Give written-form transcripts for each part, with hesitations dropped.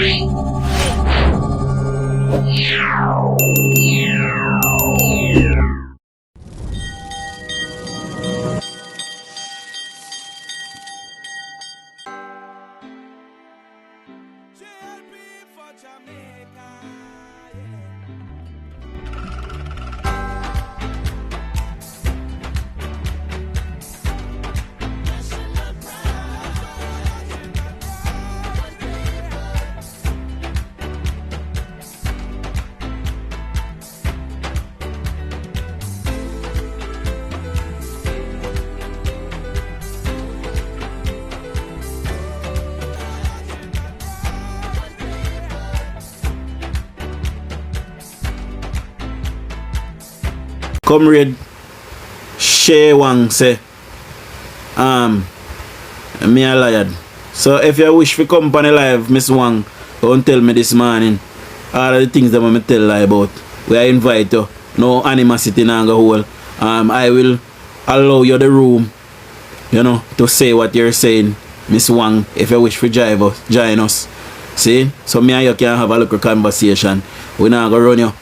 for Jamaica. Comrade Shay Wang say, me a liar. So if you wish for company live, Miss Wang, don't tell me this morning all of the things that I tell lie about. We are invite you. No animosity in the hole. I will allow you the room, you know, to say what you're saying, Miss Wang, if you wish for join us. See? So me and you can have a little conversation. We not gonna run you.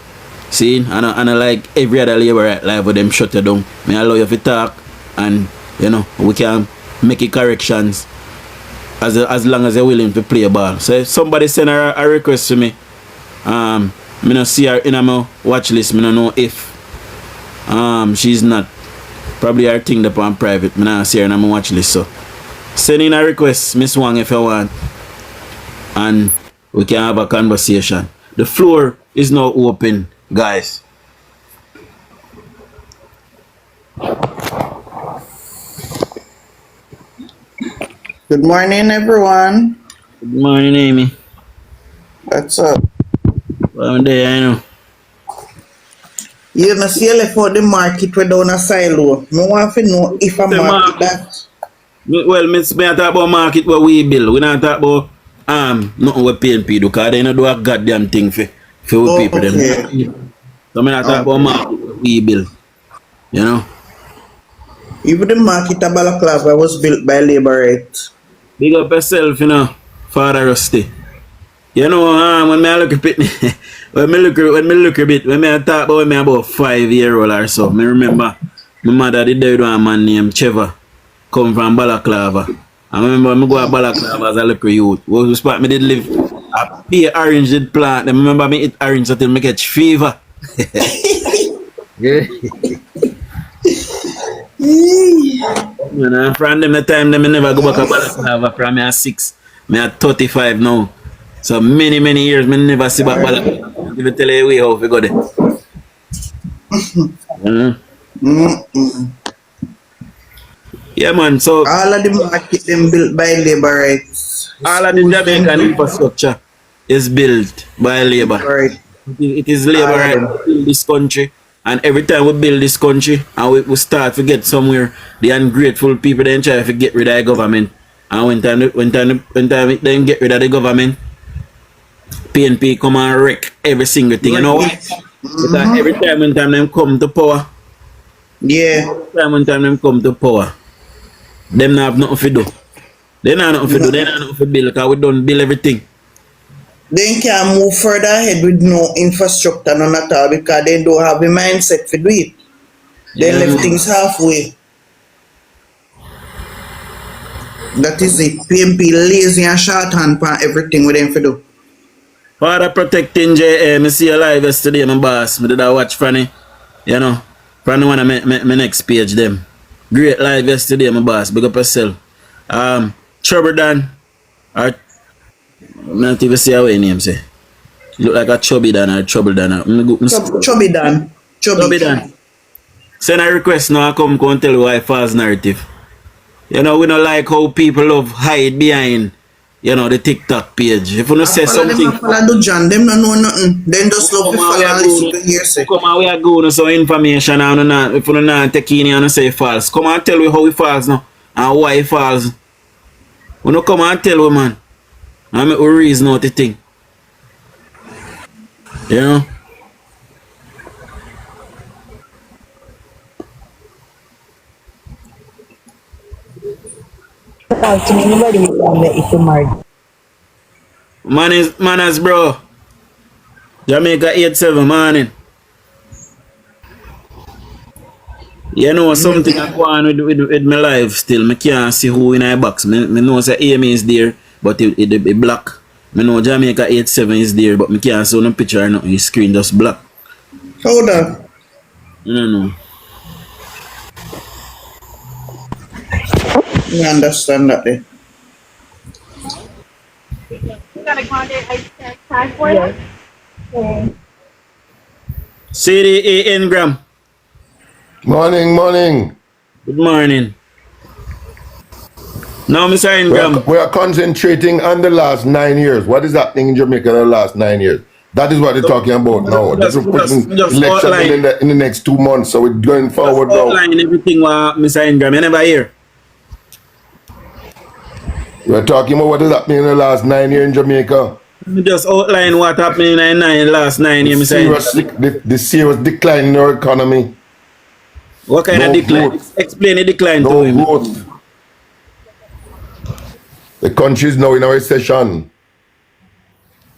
See, and I like every other labor right live with them shut you down. Me allow you to talk, and you know we can make it corrections as long as you're willing to play ball. So if somebody send a request to me, me not see her in my watch list. Me don't know if she's not, probably her thing upon private. Me not see her in my watch list. So send in a request, Miss Wang, if you want, and we can have a conversation. The floor is now open, guys. Good morning, everyone. Good morning, Amy. What's up? Well, there, I know. You know, see, you left out the market without a silo. I want to know if a market that. Well, me talk about market where we build. We not talk about nothing with PNP do, because they don't do a goddamn thing for people. Okay. Them. So me not talk about market where we build. You know? Even the market of Balaclava was built by labor rights. Big up yourself, you know, Father Rusty. You know, when I look a bit, when me look a bit, when I talk about when me about 5 years old or so, me remember my mother did there with a man named Trevor, come from Balaclava. I remember when I go to Balaclava as a little youth. What was spot me did live a pea orange did plant. I remember me eat orange until me catch fever. And from them the time them never go back to Balaclava. From me at 6, me at 35 now. So many years me never see back Balaclava. If you tell you way how we go there. Yeah, man. So all of the market them built by labor rights. All of the Jamaican infrastructure is built by labor. Right. It is labor right to build this country. And every time we build this country and we start to get somewhere, the ungrateful people then try to get rid of the government. And when time they get rid of the government, PNP come and wreck every single thing. You know why? Because every time when them come to power, when them come to power, them not have nothing to do. They not have nothing to do. They not have nothing to build, because we don't build everything. They can't move further ahead with no infrastructure, none at all, because they don't have the mindset to do it. They left things halfway. That is it. PMP lazy and shorthand for everything with them to do. Father protecting JA, I see you live yesterday, my boss. I did I watch Franny, you know. Franny one of my next page them. Great live yesterday, my boss. Big up yourself. Trouble Dan, or I'm not even see how his name say. Look like a Chubby Dan or Trouble Dan. Chubby Dan. Chubby Dan. Send a request now, I come and tell you why false narrative. You know, we don't like how people love hide behind, you know, the TikTok page. If you don't say something. Them follow DUJON'S, them don't know nothing. Them just love to follow and listen to hearsay. Come on, we are going some information and if you don't take in and say false. Come and tell me how it false now and why it false. We don't come and tell we, man. And make we reason out the thing. You know? Manners, bro. Jamaica 87 morning. You know something I go on with my life still. I can't see who in my box. I know say Amy is there, but it black. I know Jamaica 87 is there, but I can't see no picture or nothing. His screen just black. Hold on. I don't know. You understand that there. You got a contact tag for it? Okay. CDA Ingram. Morning. Good morning. Now, Mr. Ingram. We are concentrating on the last 9 years. What is happening in Jamaica in the last 9 years? That is what they're talking about now. We're pushing election in the next 2 months, so we're going forward now. Outline everything what Mr. Ingram. You never hear. We're talking about what is happening in the last 9 years in Jamaica. Just outline what happened in the last 9 years, Mr. Ingram. The serious decline in our economy. What kind of decline? Growth. Explain the decline to him. Growth. The country is now in a recession.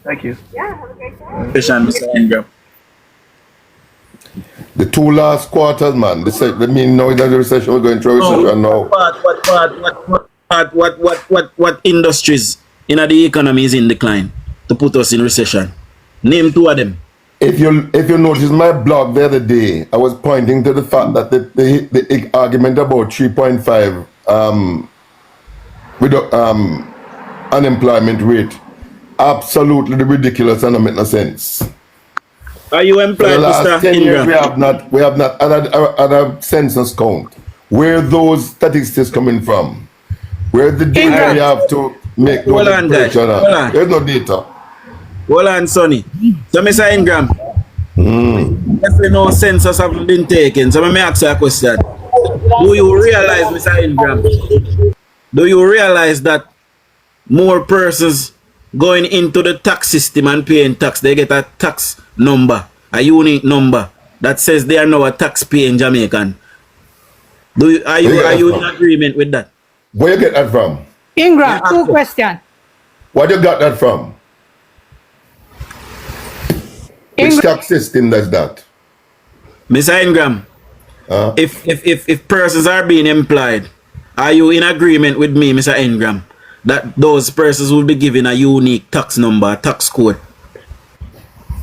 Thank you. Yeah, have a great day. Recession, Mr. Ingram. The 2 last quarters, man. They mean now that the recession, we're going through a recession now. What industries in the economy is in decline to put us in recession? Name 2 of them. If you notice my blog the other day, I was pointing to the fact that the argument about 3.5 with unemployment rate, absolutely ridiculous and don't make no sense. Are you employed, For the last Mr. 10 years, Ingram? we have not had a census count. Where are those statistics coming from? Where the data we have to make no prediction? There's no data. Hold on, Sonny. So, Mr. Ingram, definitely no census have been taken. So, let me ask you a question. Do you realize, Mr. Ingram, do you realize that more persons going into the tax system and paying tax, they get a tax number, a unique number that says they are now a tax-paying Jamaican? Are you in agreement with that? Where you get that from? Ingram, 2 questions. Where you got that from? Which tax system does that? Mr. Ingram, if persons are being employed, are you in agreement with me, Mr. Ingram, that those persons will be given a unique tax number, tax code?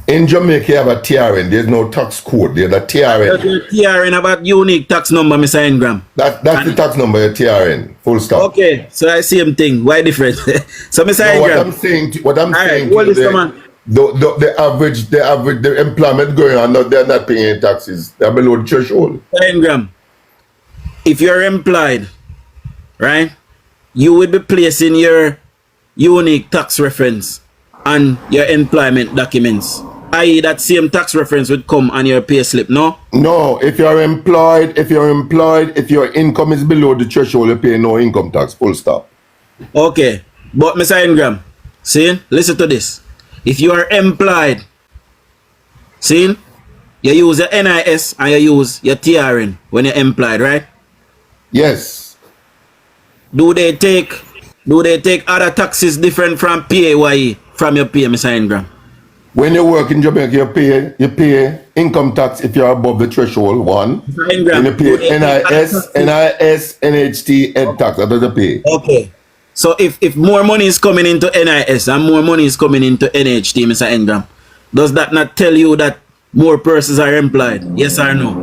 In Jamaica, you have a TRN. There's no tax code. There's a TRN. There's a TRN about unique tax number, Mr. Ingram. That's the tax number, your TRN. Full stop. Okay, so I same thing. Why different? So, Mr. Ingram. What I'm saying, the employment going on, they're not paying any taxes. They're below the threshold. Mr. Ingram, if you're employed, right, you would be placing your unique tax reference on your employment documents. I.e. that same tax reference would come on your pay slip, no? No, if you're employed, if your income is below the threshold, you pay no income tax, full stop. Okay, but Mr. Ingram, see, listen to this. If you are employed, see, you use your NIS and you use your TRN when you're employed, right? Yes. Do they take other taxes different from PAYE from your pay, Mr. Ingram? When you work in Jamaica, you pay income tax if you're above the threshold, 1. Mr. Ingram, and you pay NIS, NHT, and tax. That is the pay. Okay. So if more money is coming into NIS and more money is coming into NHT, Mr. Ingram, does that not tell you that more persons are employed? Yes or no?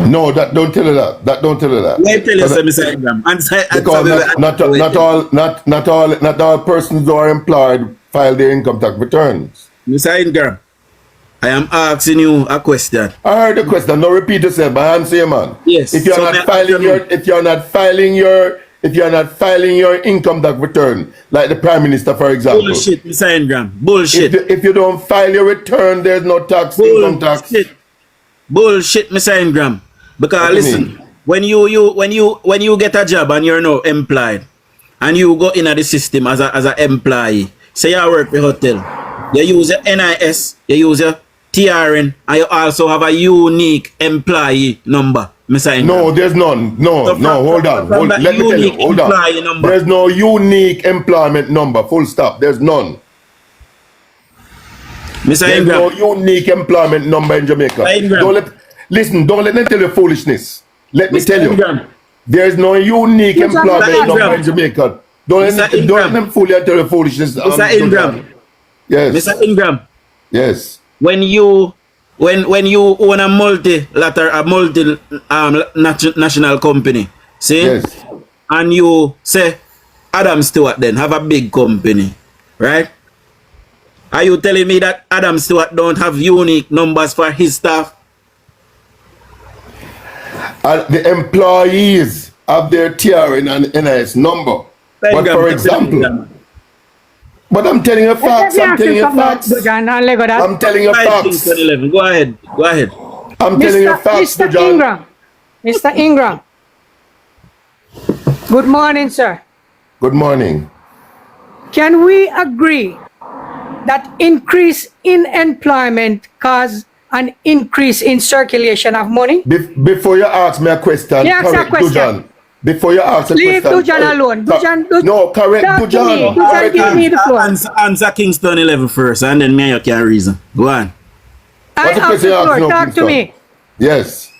No, that don't tell you that. That don't tell you that. Why tell you so, Mr. Ingram? Because not all persons who are employed file their income tax returns. Mr. Ingram, I am asking you a question. I heard the question. No, repeat yourself. But answer you, man. Yes. If you're not filing your income tax return, like the Prime Minister, for example. Bullshit, Mr. Ingram. Bullshit. If you don't file your return, there's no tax, income tax. Bullshit, Mr. Ingram. Because listen, when you get a job and you're now employed, and you go in the system as an employee, say you work for a hotel, you use your NIS, you use your TRN, and you also have a unique employee number. Mr. Ingram? No, there's none. No, So no, hold on. from that Let me tell you. unique Hold employee on. number. There's no unique employment number. Full stop. There's none. Mr. There's Ingram. no unique employment number in Jamaica. Ingram. Don't let them tell you foolishness. Let me Mr. tell you. Ingram. There's no unique employment Ingram. number in Jamaica. Don't Mr. let Ingram. them fool you and tell you foolishness. Mr. Ingram. Yes. Mr. Ingram. Yes. When you own a national company, see, Yes. and you say Adam Stewart then have a big company, right? Are you telling me that Adam Stewart don't have unique numbers for his staff? And the employees have their TRN and NIS number. But for example, but I'm telling you facts. I'm telling you facts. I'm telling you facts. Go ahead. Go ahead. I'm telling you facts, Mr. John. Ingram. Mr. Ingram. Good morning, sir. Good morning. Can we agree that increase in employment cause an increase in circulation of money? Before you ask me a question, Yeah, ask a correct question. Dujan. Before you ask a Leave question. Dujan alone. No, correct Talk to me. Dujan. Dujan, Correct give me the floor. Answer Kingston 11 first, and then me and you can reason. Go on. I What's the have the question you ask floor. now, Talk to Kingston? me. Yes.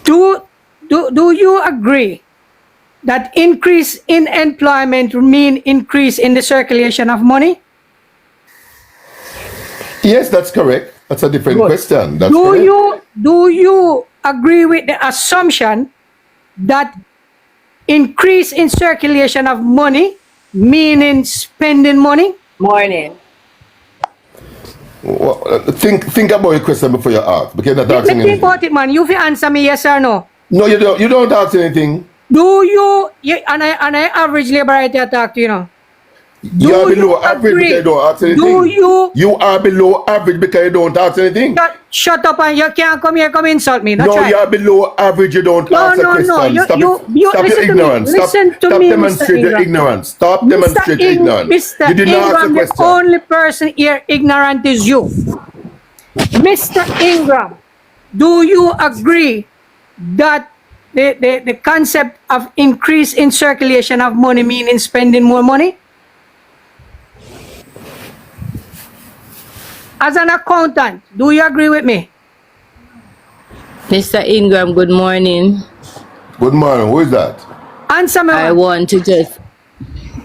Do you agree that increase in employment mean increase in the circulation of money? Yes, that's correct. That's a different Good. question. That's Do correct. you agree with the assumption that increase in circulation of money meaning spending money? Morning. Well, think about your question before you ask. Because you're not Let asking me think anything. about it, man. You fi answer me yes or no. No, you don't. You don't ask anything. Do you and I average labor right here talk to you know. You are below you average agree? because you don't ask anything. Do you You are below average because you don't ask anything. shut up and you can't come here come insult me. That's No, right. you are below average. You don't No, ask a no, question. no. You- Stop, you- stop listen your to me. ignorance. Listen to stop me, Mr. demonstrate your Ingram. ignorance. Stop demonstrate your ignorance. Mr. You did not ask a Ingram, the question. only person here ignorant is you. Mr. Ingram, do you agree that the concept of increase in circulation of money meaning spending more money? As an accountant, do you agree with me? Mr. Ingram, good morning. Good morning. Who is that? Answer me. I want to just,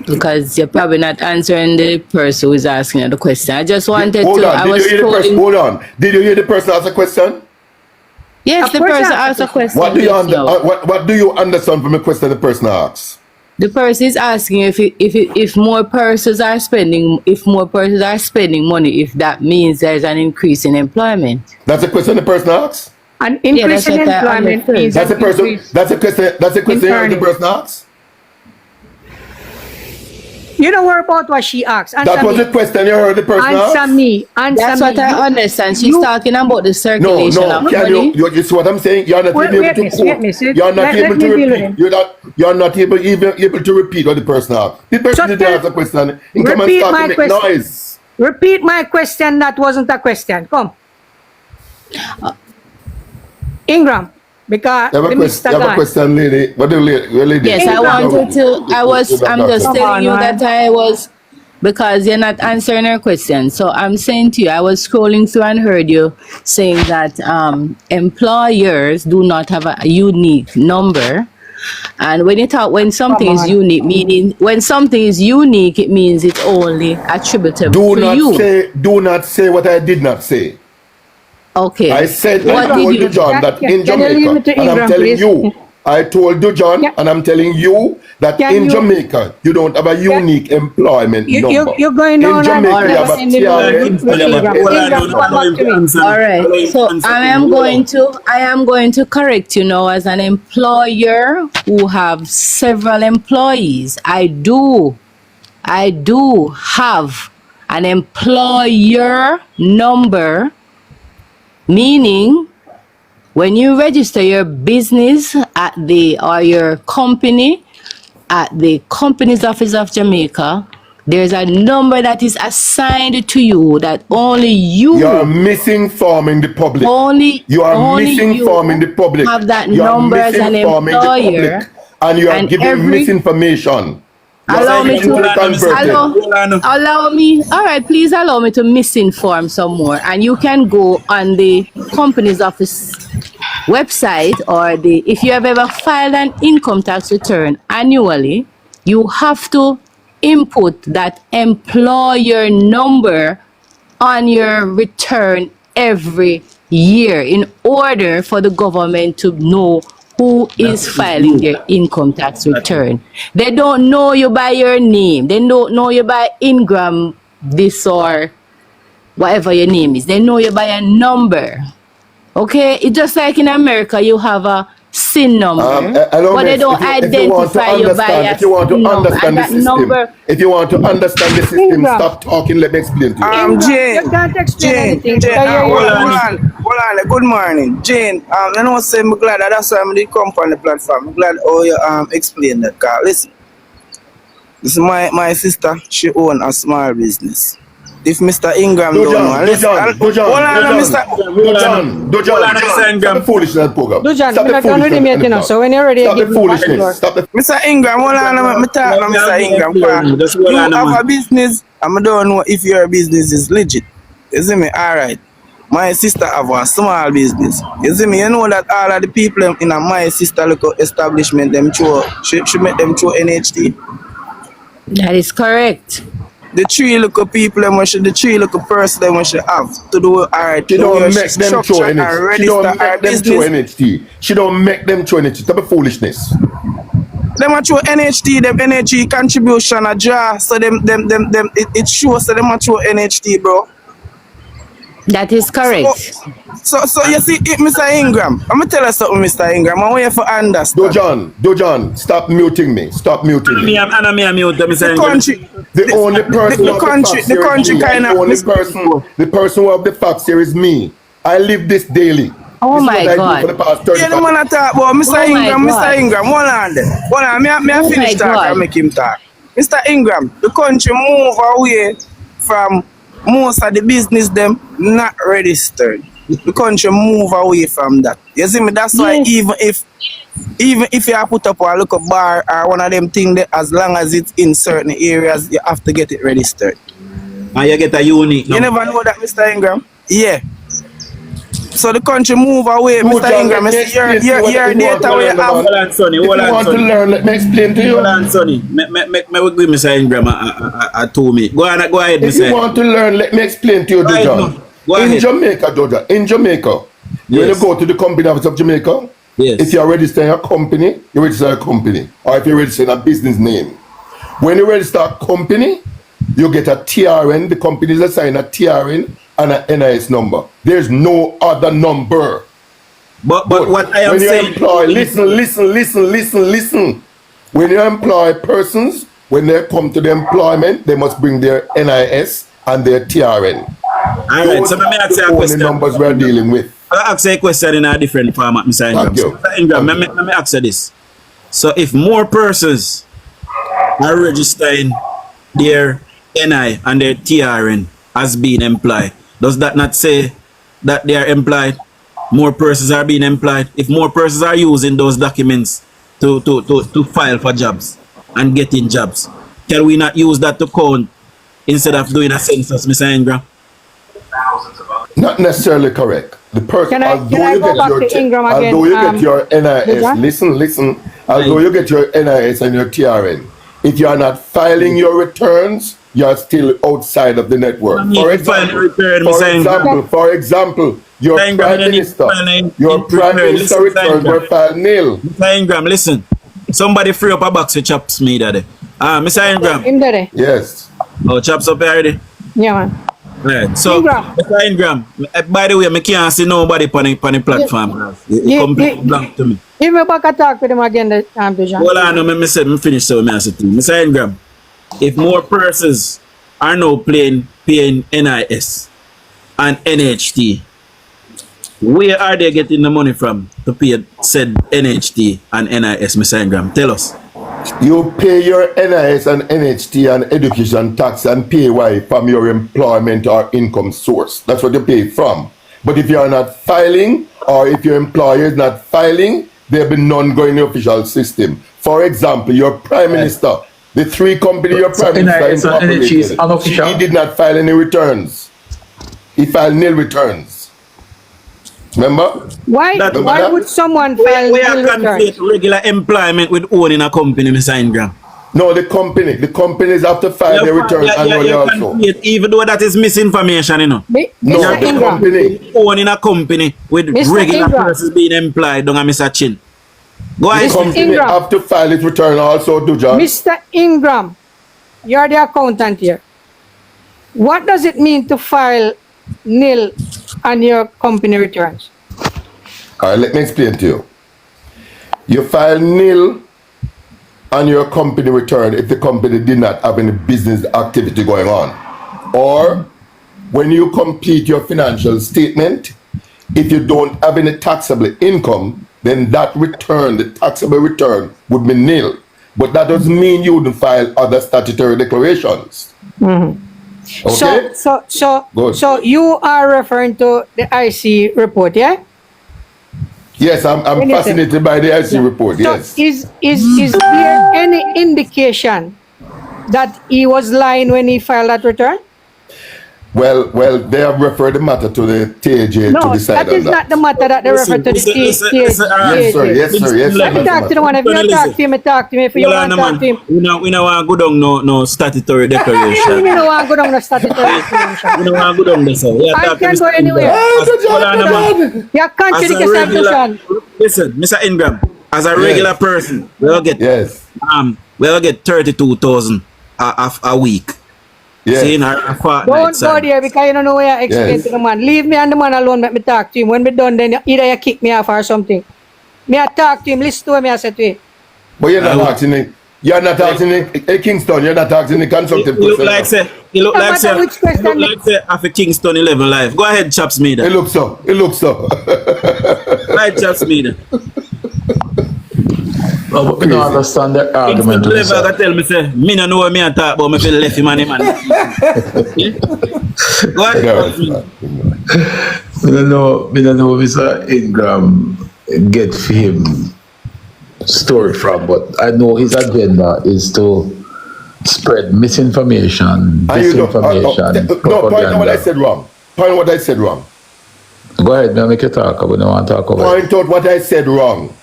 because you're probably not answering the person who is asking you the question. I just wanted Hold to, on. I Did was you hear the person? scrolling. Hold on. Did you hear the person ask a question? Yes, Of the course person I asked a question. What do you just now. what do you understand from the question the person asks? The person is asking if more persons are spending, money, if that means there's an increase in employment. That's the question the person asks? An increase that's in what I employment understood. means That's an the person. increase. That's the question. That's the question the earnings. person asks. You don't worry about what she asks. Answer That was me. the question you heard the person Answer ask. me. Answer That's me. what I understand. She's you- talking about the No, circulation no. of Can money. you? It's what I'm saying. You're not Wait, even able wait, to miss, quote. wait, miss. You're not Let able me to deal with repeat. him. You're not even able to repeat what the person asked. The person So didn't ask a question. He come and repeat start my to make question. noise. Repeat my question. That wasn't a question. Come. Ingram, because You have the a question, Mr. you have a Guy. question, lady. What do lady? Yes, I wanted to. I'm just Come telling on, you man. that I was, because you're not answering her question. So I'm saying to you, I was scrolling through and heard you saying that employers do not have a unique number. And when something Come is on. unique, meaning when something is unique, it means it's only attributable to you. Do not say what I did not say. Okay. I said What I told did you? Dujon that Can in you Jamaica, leave it to and I'm Ingram, telling please? you, I told Dujon Yeah. and I'm telling you that Can in you- Jamaica you don't have a unique employment number. You're going in on Jamaica and you have a sending me TRN. with Ingram. Ingram, come back to me. All right. So I am going to correct you now as an employer who have several employees. I do have an employer number, meaning when you register your business or your company at the Companies Office of Jamaica, There's a number that is assigned to you that only you. You are misinforming the public. You are only misinforming the public. Have that you number are as an misinforming employer. the public, and you are giving misinformation. Allow me to allow me. All right, please allow me to misinform some more. And you can go on the company's office website, or if you have ever filed an income tax return annually, you have to input that employer number on your return every year in order for the government to know who is filing their income tax return. They don't know you by your name. They don't know you by Ingram this or whatever your name is. They know you by a number. Okay? It's just like in America, you have a SIN number, but they don't identify you by a If you want to understand the system, if you want to understand the system, stop talking. Let me explain to you. Jane, hold on. Good morning, Jane. I know say I'm glad that's why I come on the platform. I'm glad you explain that. Cause listen, this is my sister. She own a small business. If Mr. Ingram don't know, listen. Stop the foolishness program. So when you're ready, stop the foolishness. Stop the Mr. Ingram, hold on, me talk now, Mr. Ingram. You have a business, and I don't know if your business is legit. You see me? Alright. My sister have a small business. You see me? You know that all of the people in my sister local establishment, them through, she make them through NHT. That is correct. The three little people, the three little person they should have to do alright. She don't make them through NHT. She don't make them through NHT. She don't make them through NHT. Stop the foolishness. Them are through NHT, them NHT contribution a draw, so them it shows that them are through NHT, bro. That is correct. So you see, Mr. Ingram, I'm gonna tell you something, Mr. Ingram. I want you to understand. Dojan, stop muting me. Stop muting me. I'm mute, Mr. Ingram. The only person who have the facts here is me. I live this daily. Oh my God. Yeah, the man talk about Mr. Ingram, hold on there. Hold on, me finish talk and make him talk. Mr. Ingram, the country move away from most of the business them not registered. The country move away from that. You see me? That's why even if you put up a local bar or one of them things, that as long as it's in certain areas, you have to get it registered. And you get a unique number. You never know that, Mr. Ingram? Yeah. So the country move away, Mr. Ingram. Your data where you have. Hold on, Sonny. If you want to learn, let me explain to you. Hold on, Sonny. Me give Mr. Ingram a 2 minutes. Go ahead, Mr. If you want to learn, let me explain to you, Dojan. In Jamaica, Dojan, when you go to the company office of Jamaica, if you are registering a company, you register a company. Or if you register a business name. When you register a company, you get a TRN. The company is assigned a TRN and an NIS number. There's no other number. But what I am saying... Listen. When you employ persons, when they come to the employment, they must bring their NIS and their TRN. Alright, so let me ask you a question. The numbers we're dealing with. I'll ask you a question in a different format, Mr. Ingram. So, Mr. Ingram, let me ask you this. So if more persons are registering their NI and their TRN as being employed, does that not say that they are employed? More persons are being employed. If more persons are using those documents to file for jobs and getting jobs, can we not use that to count instead of doing a census, Mr. Ingram? Not necessarily correct. The person, although you get your NIS, listen, although you get your NIS and your TRN, if you are not filing your returns, you are still outside of the network. For example, your prime minister returns were filed nil. Mr. Ingram, listen. Somebody free up a box of chops me that day. Mr. Ingram. Yes. Oh, chops up already? Yeah, man. Right. So, Mr. Ingram, by the way, I can't see nobody on the platform. You completely blank to me. Give me back a talk with him again, Dojan. Hold on, me finish so I say to you. Mr. Ingram, if more persons are now paying NIS and NHT, where are they getting the money from to pay said NHT and NIS, Mr. Ingram? Tell us. You pay your NIS and NHT and education tax and PAY from your employment or income source. That's what you pay from. But if you are not filing, or if your employer is not filing, there will be none going in the official system. For example, your prime minister, the three company your prime minister incorporated, he did not file any returns. He filed nil returns. Remember? Why would someone file we nil are returns? conflate regular employment with owning a company, Mr. Ingram. No, the companies have to file their returns annually also. Even though that is misinformation, you know. No, Mr. the Ingram, company. Owning a company with Mr. regular Ingram. persons being employed, don't Mr. Chin. Go The ahead. company Ingram. have to file its return also, DUJON. Mr. Ingram, you're the accountant here. What does it mean to file nil on your company returns? All right, let me explain to you. You file nil on your company return if the company did not have any business activity going on. Or when you complete your financial statement, if you don't have any taxable income, then that return, the taxable return, would be nil. But that doesn't mean you wouldn't file other statutory declarations. Okay? Good. So you are referring to the IC report, yeah? Yes, I'm fascinated by the IC report, So yes. is there any indication that he was lying when he filed that return? Well, they have referred the matter to the TAJ No, to decide that is on that. not the matter that they refer to the Listen, TAJ. Yes, sir, yes, sir, yes, sir. Let me talk to the one. If you talk to him, talk to me. If you want to talk to him, We don't want to go down no statutory you declaration. don't want to go down the statutory declaration. We don't want to go down there, sir. I can go anywhere. You can't As change a the regular, constitution. listen, Mr. Ingram, as a regular person, we'll get Yes, 32,000 a week. yes. See, in a fortnight, Don't sir. go there because you don't know where I explain Yes. to the man. Leave me and the man alone. Let me talk to him. When we done, then either you kick me off or something. Me I talk to him. Listen to him. I say to him. But you're not asking it. You're not asking it. Hey, Kingston, you're not asking the consultative You look question. like say, you look No like matter say, which question you look like say, after Kingston 11 live. Go ahead, Chaps Media. It looks so. It looks so. Right, Chaps Media. No, but we don't understand the argument. Kingston to this, 11 can tell me say, me no know what me a talk about. Me feel left him and him and. Yeah? Go ahead, Chaps Media. We don't know Mr. Ingram get for him story from, but I know his agenda is to spread misinformation, And you don't. disinformation, No, point out what I propaganda. said wrong. Point out what I said wrong. Go ahead, man, make you talk. We don't want to talk about it. Point out what I said wrong.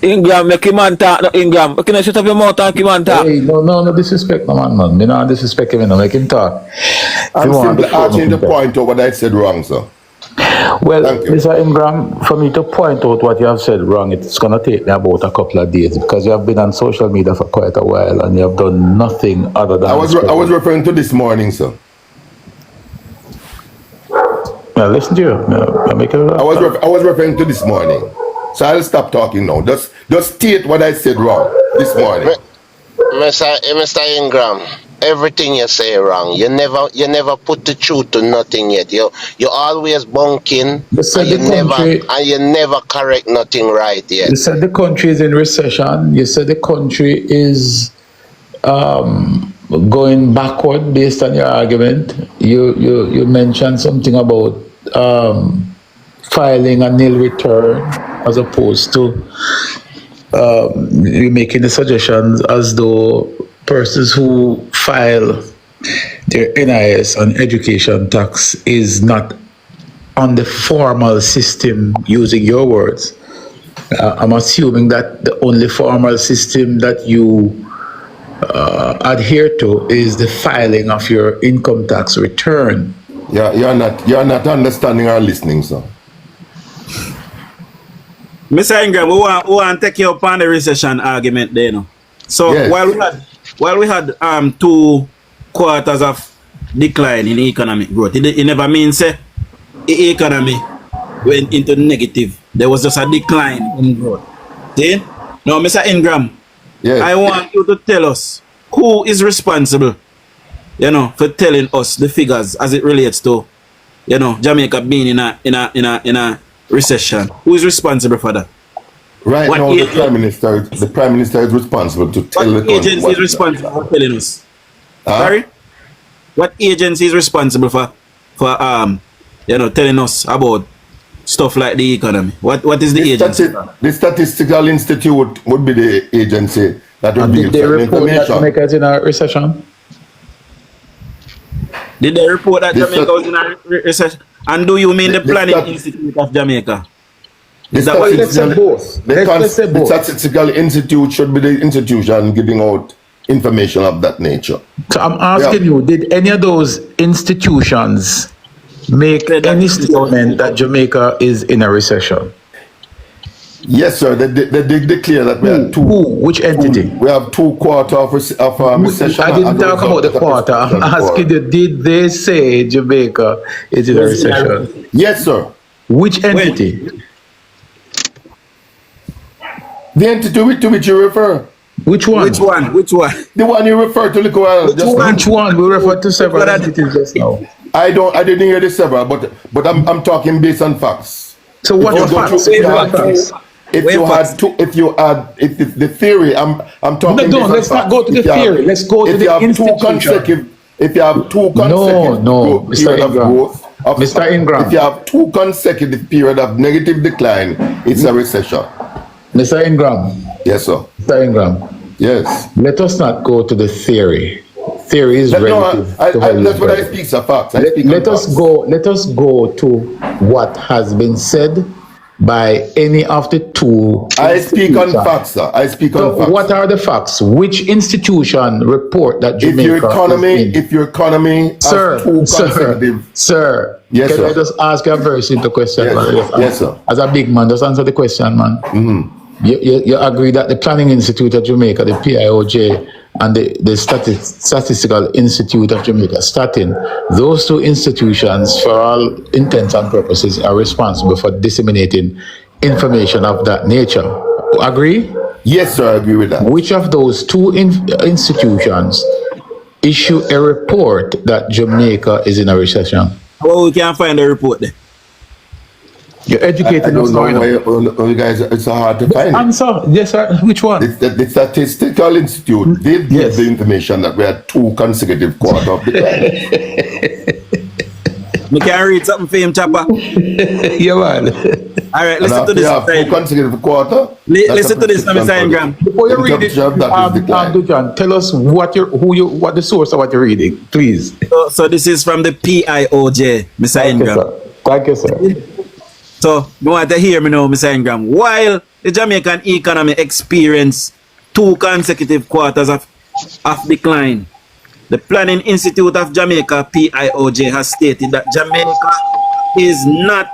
Ingram, make him man talk. No, Ingram, can you shut up your mouth and keep on talk? Hey, no disrespect, no man. Me not disrespect him, no, make him talk. I'm you want simply to asking to talk. point out what I said wrong, sir. Well, Thank you. Mr. Ingram, for me to point out what you have said wrong, it's going to take me about a couple of days because you have been on social media for quite a while and you have done nothing other than... I was referring to this morning, sir. Now, listen to you. Now, make it I was referring to this morning. So I'll stop talking now. Just state what I said wrong this morning. Mr. Ingram, everything you say wrong. You never put the truth to nothing yet. You always bunking You said and you never correct nothing right yet. You said the country is in recession. You said the country is going backward based on your argument. You mentioned something about filing a nil return as opposed to you making the suggestions as though persons who file their NIS and education tax is not on the formal system, using your words. I'm assuming that the only formal system that you adhere to is the filing of your income tax return. Yeah, you're not understanding or listening, sir. Mr. Ingram, we want to take you up on the recession argument there, you know. So Yes. while we had 2 quarters of decline in economic growth, it never means the economy went into negative. There was just a decline in growth. See? Now, Mr. Ingram, Yes. I want you to tell us who is responsible, you know, for telling us the figures as it relates to, you know, Jamaica being in a recession. Who is responsible for that? Right What now, agent- the prime minister is responsible to tell the What country agency is responsible for telling us? Huh? Sorry? What agency is responsible for telling us about stuff like the economy? What is the agency? The Statistical Institute would be the agency that would Did give they certain report that information. Jamaica is in a recession? Did they report that The Jamaica was in a recession? And do you mean the The Planning stat- Institute of Jamaica? The Is that what Let's say both. Let's say the both. Statistical Institute should be the institution giving out information of that nature. So I'm asking you, did any of those institutions make Said that any it's statement that Jamaica is in a recession? Yes, sir. They did declare that we had Which entity? We have 2 quarters of recession. I didn't as a talk result about the of quarter. I'm recession. asking you, did they say Jamaica is in a recession? Yes, sir. Which entity? The entity to which you refer. Which one? Which one? The one you referred to, look while just now. Which one? We refer to several entities just now. I didn't hear the several, but I'm talking based on facts. So what If are you go facts? through- What are facts? If the theory, I'm talking. No, based on let's not facts. go to the If you have- theory. Let's go to if the you have institution. If you have two consecutive No, Mr. period of Ingram. growth, Mr. Ingram. if you have 2 consecutive period of negative decline, it's a recession. Mr. Ingram. Yes, sir. Mr. Ingram. Yes. Let us not go to the theory. Theory is relative. to how you That's what I spread. speak, sir. Facts. Let us go to what has been said by any of the 2. I speak on institutions. facts, sir. I speak on So facts. what are the facts? Which institution report that Jamaica If your economy has Sir, 2 consecutive. Sir, Yes, can sir. I just ask you a very simple question? Yes, man? yes, sir. As a big man, just answer the question, man. You agree that the Planning Institute of Jamaica, the PIOJ, and the Statistical Institute of Jamaica, Statin, those 2 institutions, for all intents and purposes, are responsible for disseminating information of that nature. Agree? Yes, sir, I agree with that. Which of those 2 institutions issue a report that Jamaica is in a recession? Well, we can't find the report there. You're I educating don't us know now. why you guys, it's hard to find it. Answer. Yes, sir. Which one? The Statistical Institute did give the information that we had 2 consecutive quarters of decline. Me can read something for him, Chopper. Yeah, man. All right, And listen to after you this. have 2 consecutive quarters, Listen to this, Mr. Ingram. Before you read it, DUJON, tell us what the source of what you're reading, please. So this is from the PIOJ, Mr. Ingram. Thank you, sir. So you want to hear me now, Mr. Ingram. While the Jamaican economy experienced 2 consecutive quarters of decline, the Planning Institute of Jamaica, PIOJ, has stated that Jamaica is not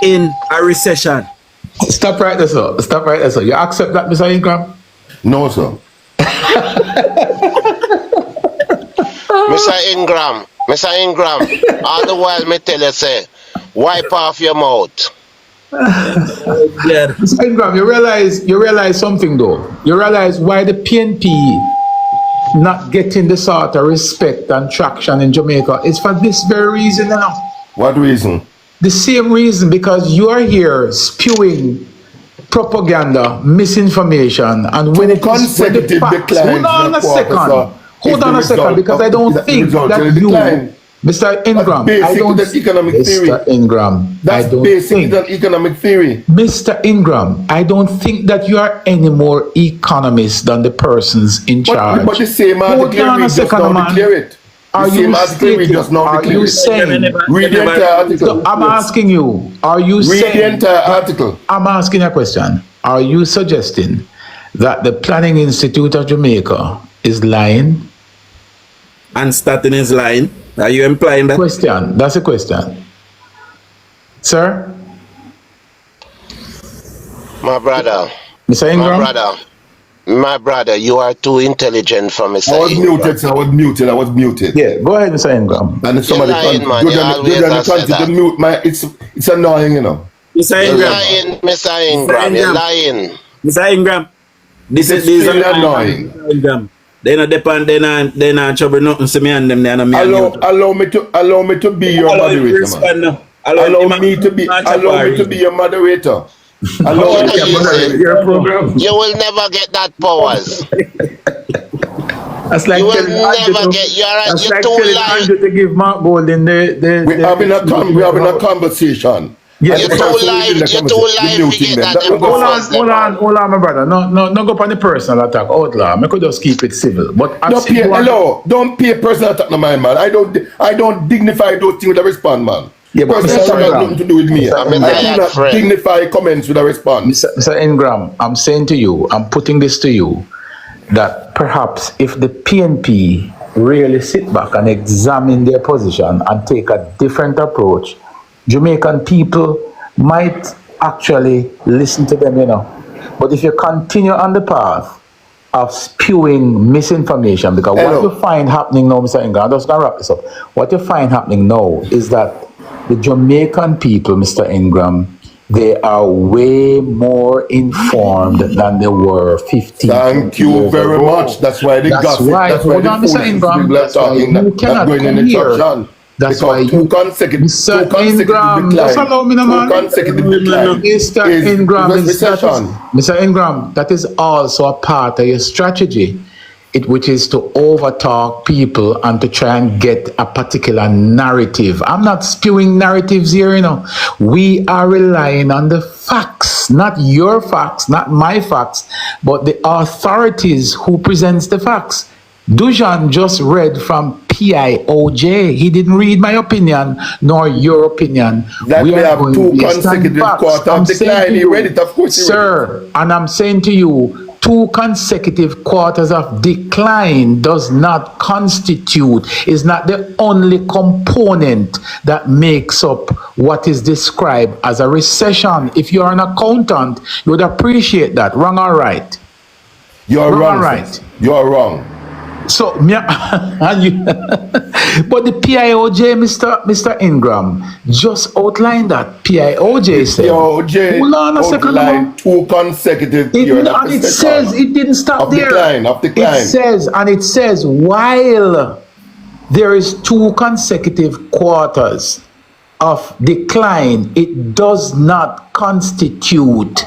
in a recession. Stop right there, sir. Stop right there, sir. You accept that, Mr. Ingram? No, sir. Mr. Ingram, all the while me tell you say, wipe off your mouth. Yeah. Mr. Ingram, you realize something though. You realize why the PNP not getting the sort of respect and traction in Jamaica is for this very reason, you know. What reason? The same reason, because you are here spewing propaganda, misinformation, and when it comes to the Consecutive facts, declines hold on a second, because I don't think that you, Mr. Ingram, I don't, Mr. Ingram, That's basic on economic theory. Mr. Ingram, I don't think that you are any more economist than the persons in charge. But the same article we just now declare it. Are you saying? Read the entire article. So I'm asking you, are you saying? Read the entire article. I'm asking a question. Are you suggesting that the Planning Institute of Jamaica is lying? And Statin is lying? Are you implying that? Question. That's a question. Sir? My brother. Mr. Ingram? My brother, you are too intelligent for Mr. I was Ingram. muted, sir. I was muted. Yeah, go ahead, Mr. Ingram. And somebody mute my. It's annoying, you know. Mr. You're Ingram. lying, Mr. Ingram. You're lying. Mr. Ingram. This is annoying. Mr. Ingram. They not depend. They not trouble nothing. See me and them. They not me. Allow me to be your moderator, man. Allow me to be your moderator. Allow You know, them you to see, Your program. you will never get that powers. That's like You will telling Andrew never to, get. that's You're like too telling light. Andrew to give Mark Golden we're having a conversation. Yes, And You're the too person live. leading the You're too conversation, live we're to muting get them. that. Them hold on, powers, them out. my brother. No go up on the personal attack. Outlaw. I could just keep it civil. But I Don't see pay, you want- hello, don't pay personal attack no mind, man. I don't dignify those things with a response, man. Yeah, but Personal Mr. attack has Ingram, nothing to do with me. I'm a I do tired not friend. dignify comments with a response. Mr. Ingram, I'm saying to you, I'm putting this to you, that perhaps if the PNP really sit back and examine their position and take a different approach, Jamaican people might actually listen to them, you know. But if you continue on the path of spewing misinformation, because Hello. what you find happening now, Mr. Ingram, I'm just going to wrap this up. What you find happening now is that the Jamaican people, Mr. Ingram, they are way more informed than they were 15 Thank you years very ago. much. That's why the That's gossip, why, that's why hold the on, Mr. foolishness Ingram, people are that's why talking, you that's cannot going in come the here. church. That's Because why two consecutive Ingram, just allow me, no, man. two consecutive decline Mr. is Ingram, recession. Mr. Ingram, that is also a part of your strategy, which is to overtalk people and to try and get a particular narrative. I'm not spewing narratives here, you know. We are relying on the facts, not your facts, not my facts, but the authorities who presents the facts. Dujon just read from PIOJ. He didn't read my opinion nor your opinion. That we have going two based on consecutive facts. quarters I'm of saying decline. to He you, read it, of course he read sir, and I'm saying to you, 2 consecutive quarters of decline does not constitute, is not the only component that makes up what is described as a recession. If you're an accountant, you would appreciate that. Wrong or right? You're wrong, right. sir. You're wrong. So, and you, but the PIOJ, Mr. Ingram, just outlined that. PIOJ said, PIOJ hold on a second, outlined 2 consecutive periods of and it recession. says it didn't stop Of there. decline. It says while there is 2 consecutive quarters of decline, it does not constitute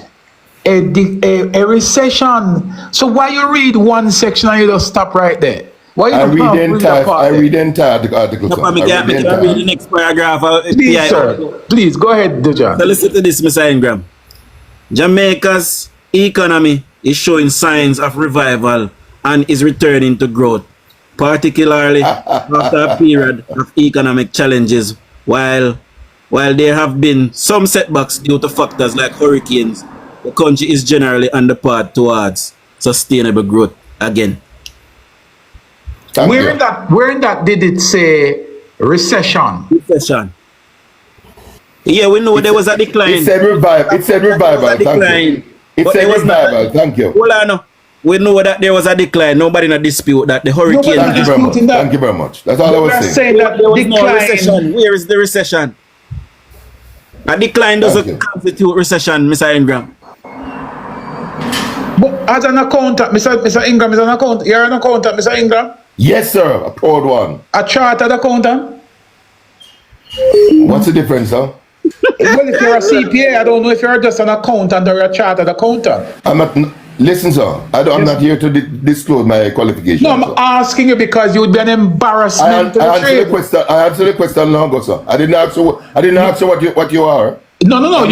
a recession. So why you read one section and you just stop right there? Why you I read the entire article. Papa, me can read the next paragraph. Please, sir. Please, go ahead, Dujon. So listen to this, Mr. Ingram. Jamaica's economy is showing signs of revival and is returning to growth, particularly after a period of economic challenges. While there have been some setbacks due to factors like hurricanes, the country is generally on the path towards sustainable growth again. Where in that did it say recession? Recession. Yeah, we know there was a decline. It said revival. It said revival. Thank you. It said revival. Thank you. Hold on. We know that there was a decline. Nobody not dispute that. The hurricane. Thank you very much. Thank you very much. That's all I was saying. That there was decline. no recession. Where is the recession? A decline doesn't constitute recession, Mr. Ingram. But as an accountant, Mr. Ingram is an accountant. You're an accountant, Mr. Ingram? Yes, sir. A proud one. A chartered accountant? What's the difference, sir? Well, if you're a CPA, I don't know if you're just an accountant or a chartered accountant. I'm not. Listen, sir. I'm not here to disclose my qualifications. No, I'm sir. asking you because you would be an embarrassment to the trade. I answered the question long ago, sir. I didn't ask you what you are. No.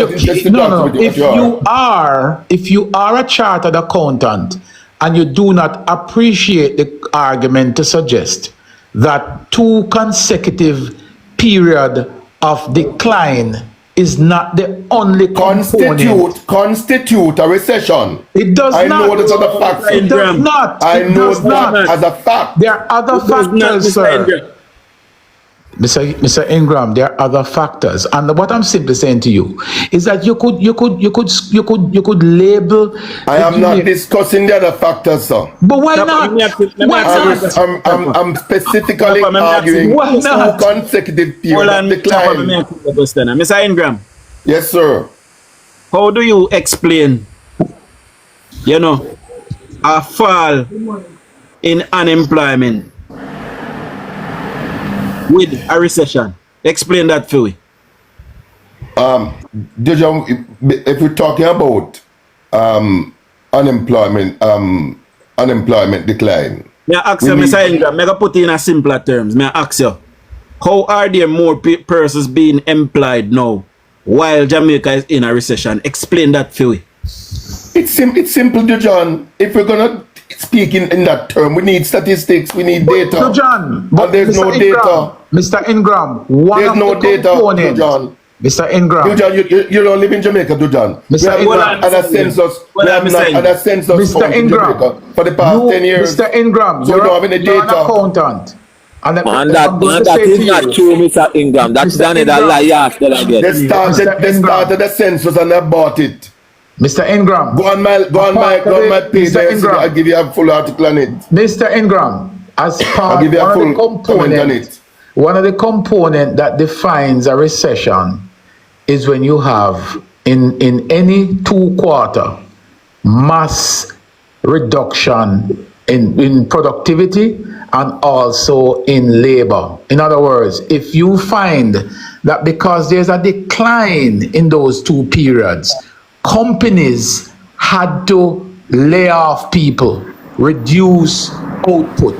If you are a chartered accountant and you do not appreciate the argument to suggest that 2 consecutive period of decline is not the only component. Constitute a recession. It does not. I know that as a fact. It does not. I know that as a fact. There are other factors, sir. Mr. Ingram, there are other factors, and what I'm simply saying to you is that you could label. I am not discussing the other factors, sir. But why not? I'm specifically arguing 2 consecutive periods of decline. Mr. Ingram. Yes, sir. How do you explain, a fall in unemployment with a recession? Explain that for me. If we're talking about unemployment decline. May I ask you, Mr. Ingram, may I put it in a simpler terms? May I ask you, how are there more persons being employed now while Jamaica is in a recession? Explain that for me. It's simple, John. If we're gonna speak in that term, we need statistics, we need data. John, but there's Mr. no Ingram, data. Mr. Ingram, there's no data, John. Mr. Ingram. You don't live in Jamaica, John. Mr. Ingram. And a census. Mr. Ingram. For the past 10 years. Mr. Ingram, so we don't have any data. You're an accountant. And that is not true, Mr. Ingram. That's done it a lie. They started the census and they bought it. Mr. Ingram. Go on my page. I'll give you a full article on it. Mr. Ingram, as part of one of the components that defines a recession is when you have in any 2 quarter mass reduction in productivity and also in labor. In other words, if you find that because there's a decline in those 2 periods, companies had to lay off people, reduce output,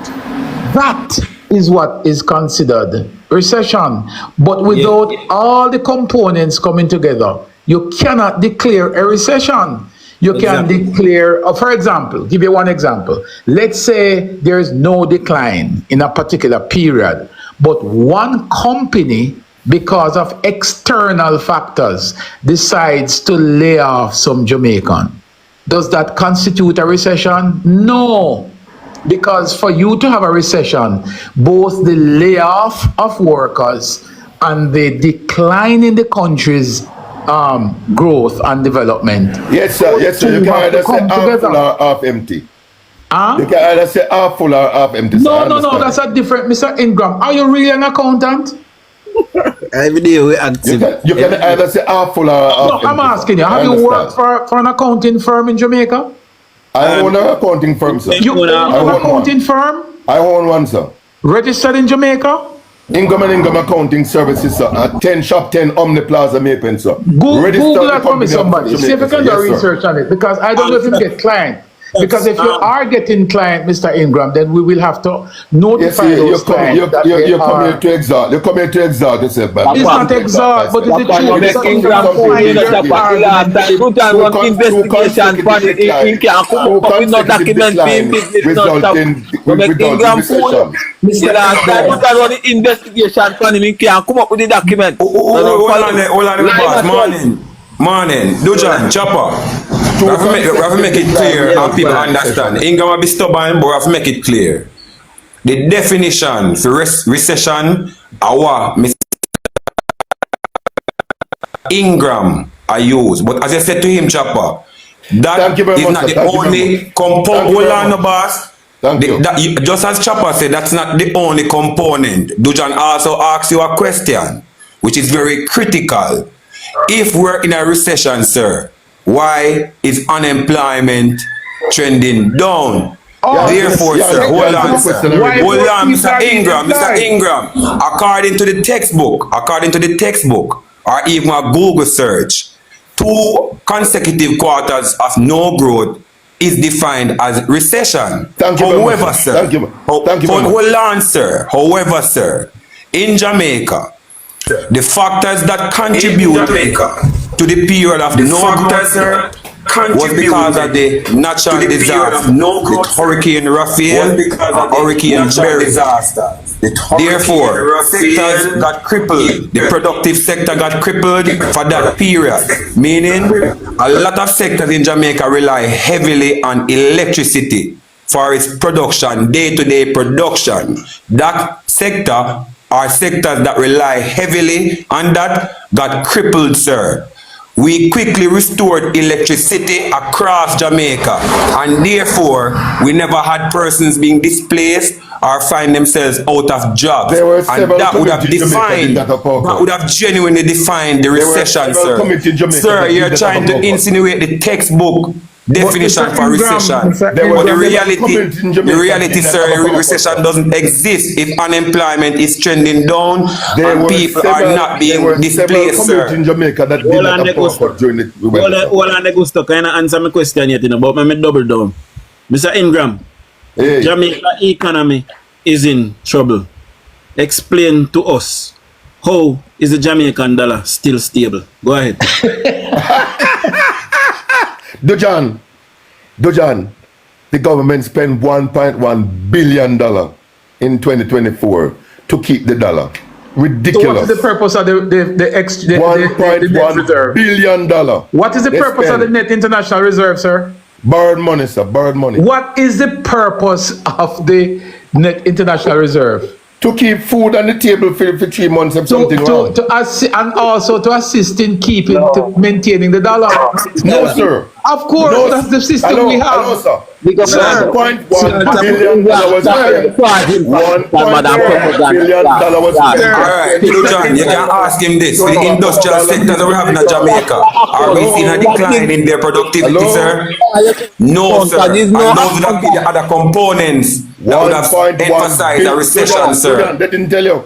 that is what is considered recession. But without all the components coming together, you cannot declare a recession. You can declare, for example, give you one example. Let's say there is no decline in a particular period, but one company, because of external factors, decides to lay off some Jamaican. Does that constitute a recession? No. Because for you to have a recession, both the layoff of workers and the decline in the country's growth and development. Yes, sir. You can either say half full or half empty. You can either say half full or half empty. No, that's a different. Mr. Ingram, are you really an accountant? Every day we active. You can either say half full or half empty. No, I'm asking you, have you worked for an accounting firm in Jamaica? I own an accounting firm, sir. You own an accounting firm? I own one, sir. Registered in Jamaica? Ingram and Ingram Accounting Services, sir. At 10 Shop 10 Omni Plaza, Mapen, sir. Google that for me, somebody. See if you can do research on it. Because I don't know if you get client. Because if you are getting client, Mr. Ingram, then we will have to notify those clients. You come here to exalt. You come here to exalt yourself, man. It's not exalt, but it's the truth. Ingram investigation for it can't come up with no document being Ingram phone. Last time we can run the investigation for him, he can't come up with the document. Hold on the boss. Morning, Dujon, Chopper. We have to make it clear and people understand. Ingram will be stubborn, but we have to make it clear. The definition for recession, Mr. Ingram I use. But as I said to him, Chopper, that is not the only component. Hold on, no boss. Just as Chopper said, that's not the only component. Dujon also asks you a question, which is very critical. If we're in a recession, sir, why is unemployment trending down? Therefore, sir, hold on, Mr. Ingram, according to the textbook, or even a Google search, 2 consecutive quarters of no growth is defined as recession. However, sir, in Jamaica, the factors that contribute to the period of no growth was because of the natural disaster, Hurricane Raphael and Hurricane Berry. Therefore, sectors got crippled. The productive sector got crippled for that period, meaning a lot of sectors in Jamaica rely heavily on electricity for its production, day-to-day production. That sector are sectors that rely heavily on that got crippled, sir. We quickly restored electricity across Jamaica, and therefore we never had persons being displaced or find themselves out of jobs. And that would have genuinely defined the recession, sir. Sir, you're trying to insinuate the textbook definition for recession. But the reality, sir, recession doesn't exist if unemployment is trending down and people are not being displaced, sir. In Jamaica that did not afford during it. Hold on, Gusto. Can I answer my question yet? But me double down. Mr. Ingram, Jamaica economy is in trouble. Explain to us, how is the Jamaican dollar still stable? Go ahead. Dujon, the government spent $1.1 billion in 2024 to keep the dollar. Ridiculous. So what is the purpose of the net reserve? $1.1 billion. What is the purpose of the net international reserve, sir? Borrowed money, sir. Borrowed money. What is the purpose of the net international reserve? To keep food on the table for 3 months if something wrong. And also to assist in maintaining the dollar. No, sir. Of course, no, that's the system hello, we have. Hello, sir. $1.1 billion was spent. $1.1 billion was spent. Alright, John, you can ask him this. For the industrial sector that we have in Jamaica, are we seeing a decline in their productivity, sir? No, sir. And those would be the other components that would have emphasized a recession, sir. They didn't tell you.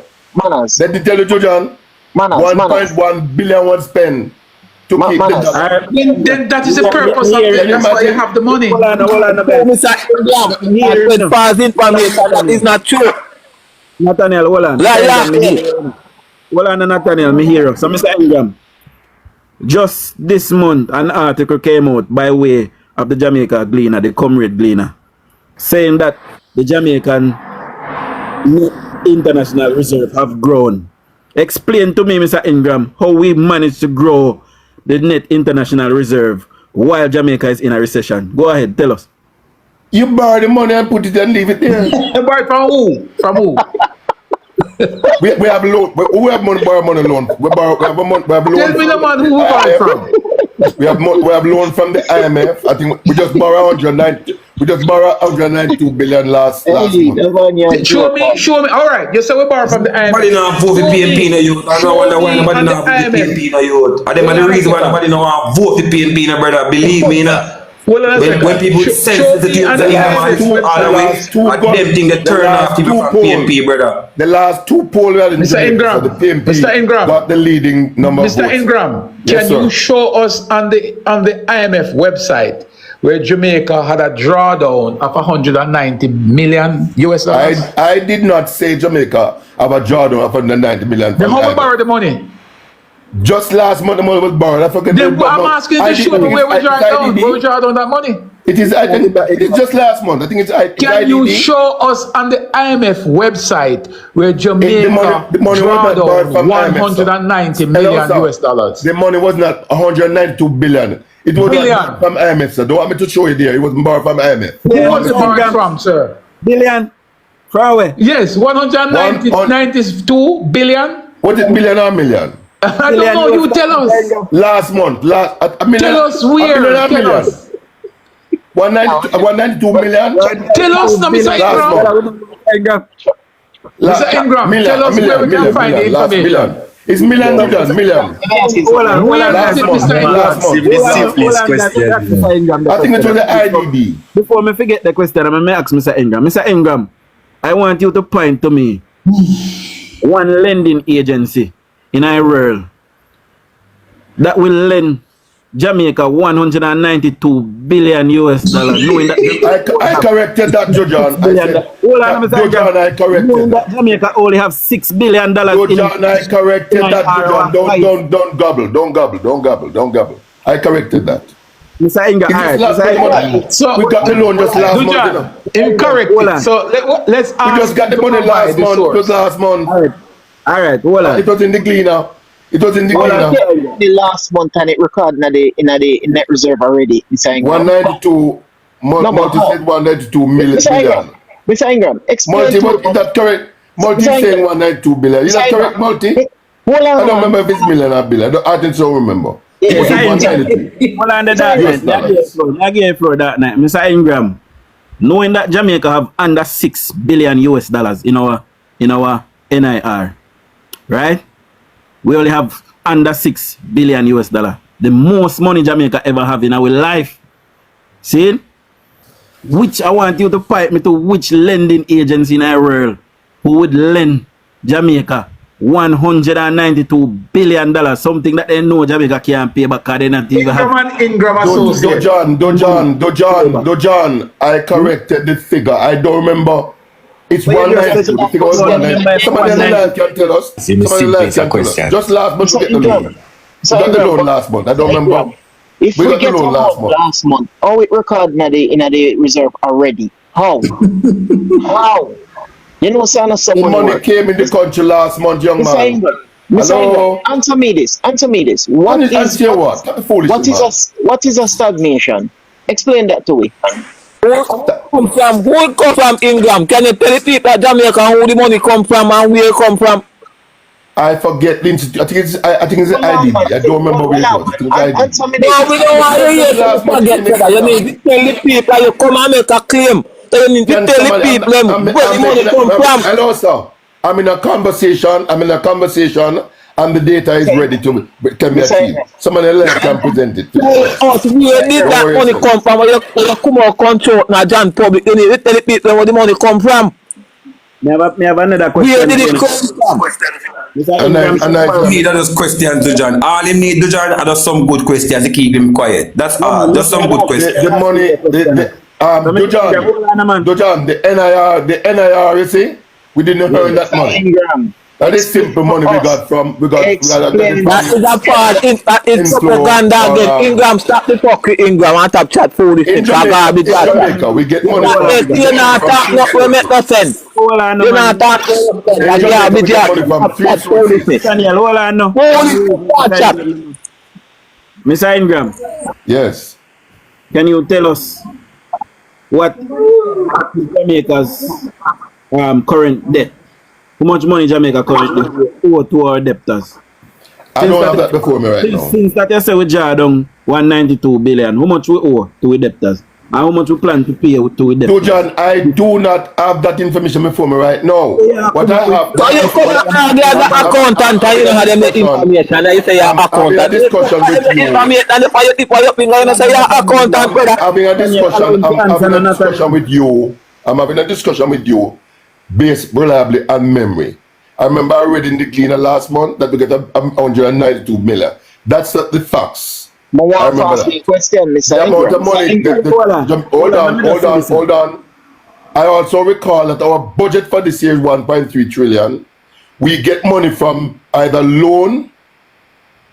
They didn't tell you, John. $1.1 billion was spent. To keep the dollar. Then that is the purpose of it. That's why you have the money. Mr. False information. That is not true. Nathaniel, hold on. Hold on, Nathaniel, me hear you. So, Mr. Ingram, just this month, an article came out by way of the Jamaica Gleaner, the Comrade Gleaner, saying that the Jamaican International Reserve have grown. Explain to me, Mr. Ingram, how we managed to grow the net international reserve while Jamaica is in a recession. Go ahead, tell us. You borrow the money and put it and leave it there. Borrow it from who? From who? we have loan. We have money, borrow money loan. We have loan. Tell me the man who borrow it from. We have loan from the IMF. I think we just borrow 190. We just borrow 192 billion last month. Show me. All right, you say we borrow from the IMF. Nobody now vote for PNP in the youth. I don't wonder why nobody now vote for PNP in the youth. And them are the reason why nobody now vote for PNP in the brother. Believe me, now. When people sense the youth in the all the way, them think they turn off people from PNP, brother. The last two polls were in Mr. Ingram, the PNP Mr. Ingram got the leading number. Mr. Ingram, can you show us on the IMF website where Jamaica had a drawdown of 190 million US dollars? I did not say Jamaica have a drawdown of 190 million. Then how we borrow the money? Just last month the money was borrowed. I forget. Then I'm asking you to show me where we draw down. Where we draw down that money? It is just last month. I think it's Can you show us on the IMF website where Jamaica draw down 190 million US dollars? The money was not 192 billion. It was not from IMF, sir. Don't want me to show you there. It was borrowed from IMF. Who was it borrowed from, sir? Billion. Far away. Yes, 192 billion. What is billion or million? I don't know. You tell us. Last month, a million. Tell us where. Tell us. 192 million. Tell us, Mr. Ingram. Mr. Ingram, tell us where we can find the information. It's million. Hold on. Last question. I think it was the IDB. Before me forget the question, I'm going to ask Mr. Ingram. Mr. Ingram, I want you to point to me one lending agency in our world that will lend Jamaica 192 billion US dollars. Knowing that I corrected that, Jojan. I corrected that Jamaica only have $6 billion. Jojan, I corrected that, Jojan. Don't gobble. I corrected that. Mr. Ingram, so we got the loan just last month. Incorrect. So let's ask. We just got the money last month. It was last month. All right. Hold on. It was in the Gleaner. The last month and it recorded in the net reserve already. 192. Multi said 192 million. Mr. Ingram, explain Multi, is that correct? Multi saying 192 billion. Is that correct, Multi? I don't remember if it's million or billion. I think so. Remember. Hold on that night. Mr. Ingram, knowing that Jamaica have under $6 billion US dollars in our NIR, right? We only have under $6 billion US dollar. The most money Jamaica ever have in our life. See? Which I want you to pipe me to which lending agency in the world who would lend Jamaica $192 billion, something that they know Jamaica can't pay back because they not even have. Ingram Associates. Dojan, I corrected the figure. I don't remember. It's 192. The figure was 192. Somebody on the line can tell us. Somebody on the line can tell us. Just last month we get the loan. We got the loan last month. I don't remember. If we get the loan last month, how it recorded in the reserve already? How? How? You know, son of someone. The money came in the country last month, young man. Hello? Answer me this. What is a stagnation? Explain that to me. Who come from Ingram? Can you tell the people at Jamaica who the money come from and where it come from? I forget the institute. I think it's IDB. I don't remember where it was. Answer me this. No, we don't want to hear you forget that. You need to tell the people you come and make a claim. You need to tell the people where the money come from. Hello, sir. I'm in a conversation. And the data is ready to can be achieved. Somebody else can present it. Oh, where did that money come from? You come out control now, John Public. You need to tell the people where the money come from. Me have another question. Where did it come from? I need those questions to John. All he need to John are just some good questions to keep him quiet. That's all. Just some good questions. The money, Dojan, the NIR, you see, we didn't earn that money. That is simple money we got from that is a part. That is propaganda again. Ingram, stop the talk with Ingram and top chat for this thing. Jamaica, we get money. You're not talking, we make no sense. You're not talking. Daniel, hold on now. Mr. Ingram. Yes. Can you tell us what Jamaica's current debt? How much money Jamaica currently owe to our debtors? I don't have that before me right now. Since that you say we jar down 192 billion, how much we owe to our debtors? And how much we plan to pay to our debtors? John, I do not have that information before me right now. Yeah, what I have... So you come out there as an accountant and you don't have them information and you say you're an accountant. I'm having a discussion with you. And if you tip your finger and say you're an accountant, brother. I'm having a discussion with you. I'm having a discussion with you. Based reliably on memory. I remember I read in the cleaner last month that we get 192 million. That's the facts. I remember that. Question, Mr. The amount of money. Hold on. I also recall that our budget for this year is 1.3 trillion. We get money from either loan,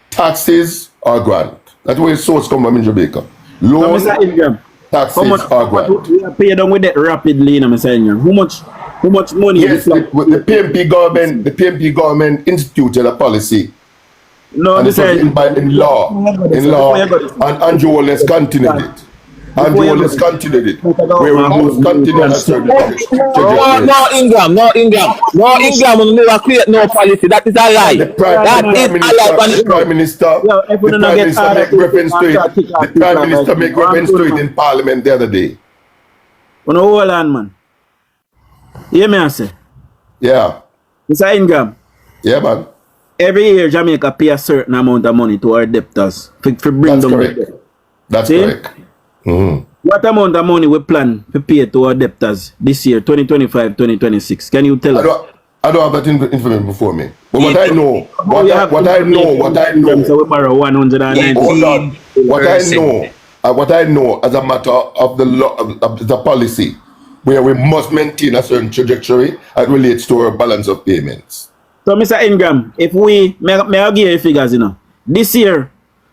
taxes, or grant. That's where the source comes from in Jamaica. Loan, taxes, or grant. We are paid down with that rapidly, Mr. Ingram. How much money? Yes, the PMP government instituted a policy. No, this is in law, and Andrew Wallace continued it. Where we must continue a certain No, Ingram, will never create no policy. That is a lie. The Prime Minister make reference to it in Parliament the other day. Hold on, man. Hear me, I say. Yeah. Mr. Ingram. Yeah, man. Every year, Jamaica pay a certain amount of money to our debtors. For bring them correct. That's correct. Mm-hmm. What amount of money we plan to pay to our debtors this year, 2025, 2026? Can you tell us? I don't have that information before me. But what I know. So we borrow 190. Hold on. What I know as a matter of the law, of the policy, where we must maintain a certain trajectory that relates to our balance of payments. So, Mr. Ingram, if may I give you figures, this year,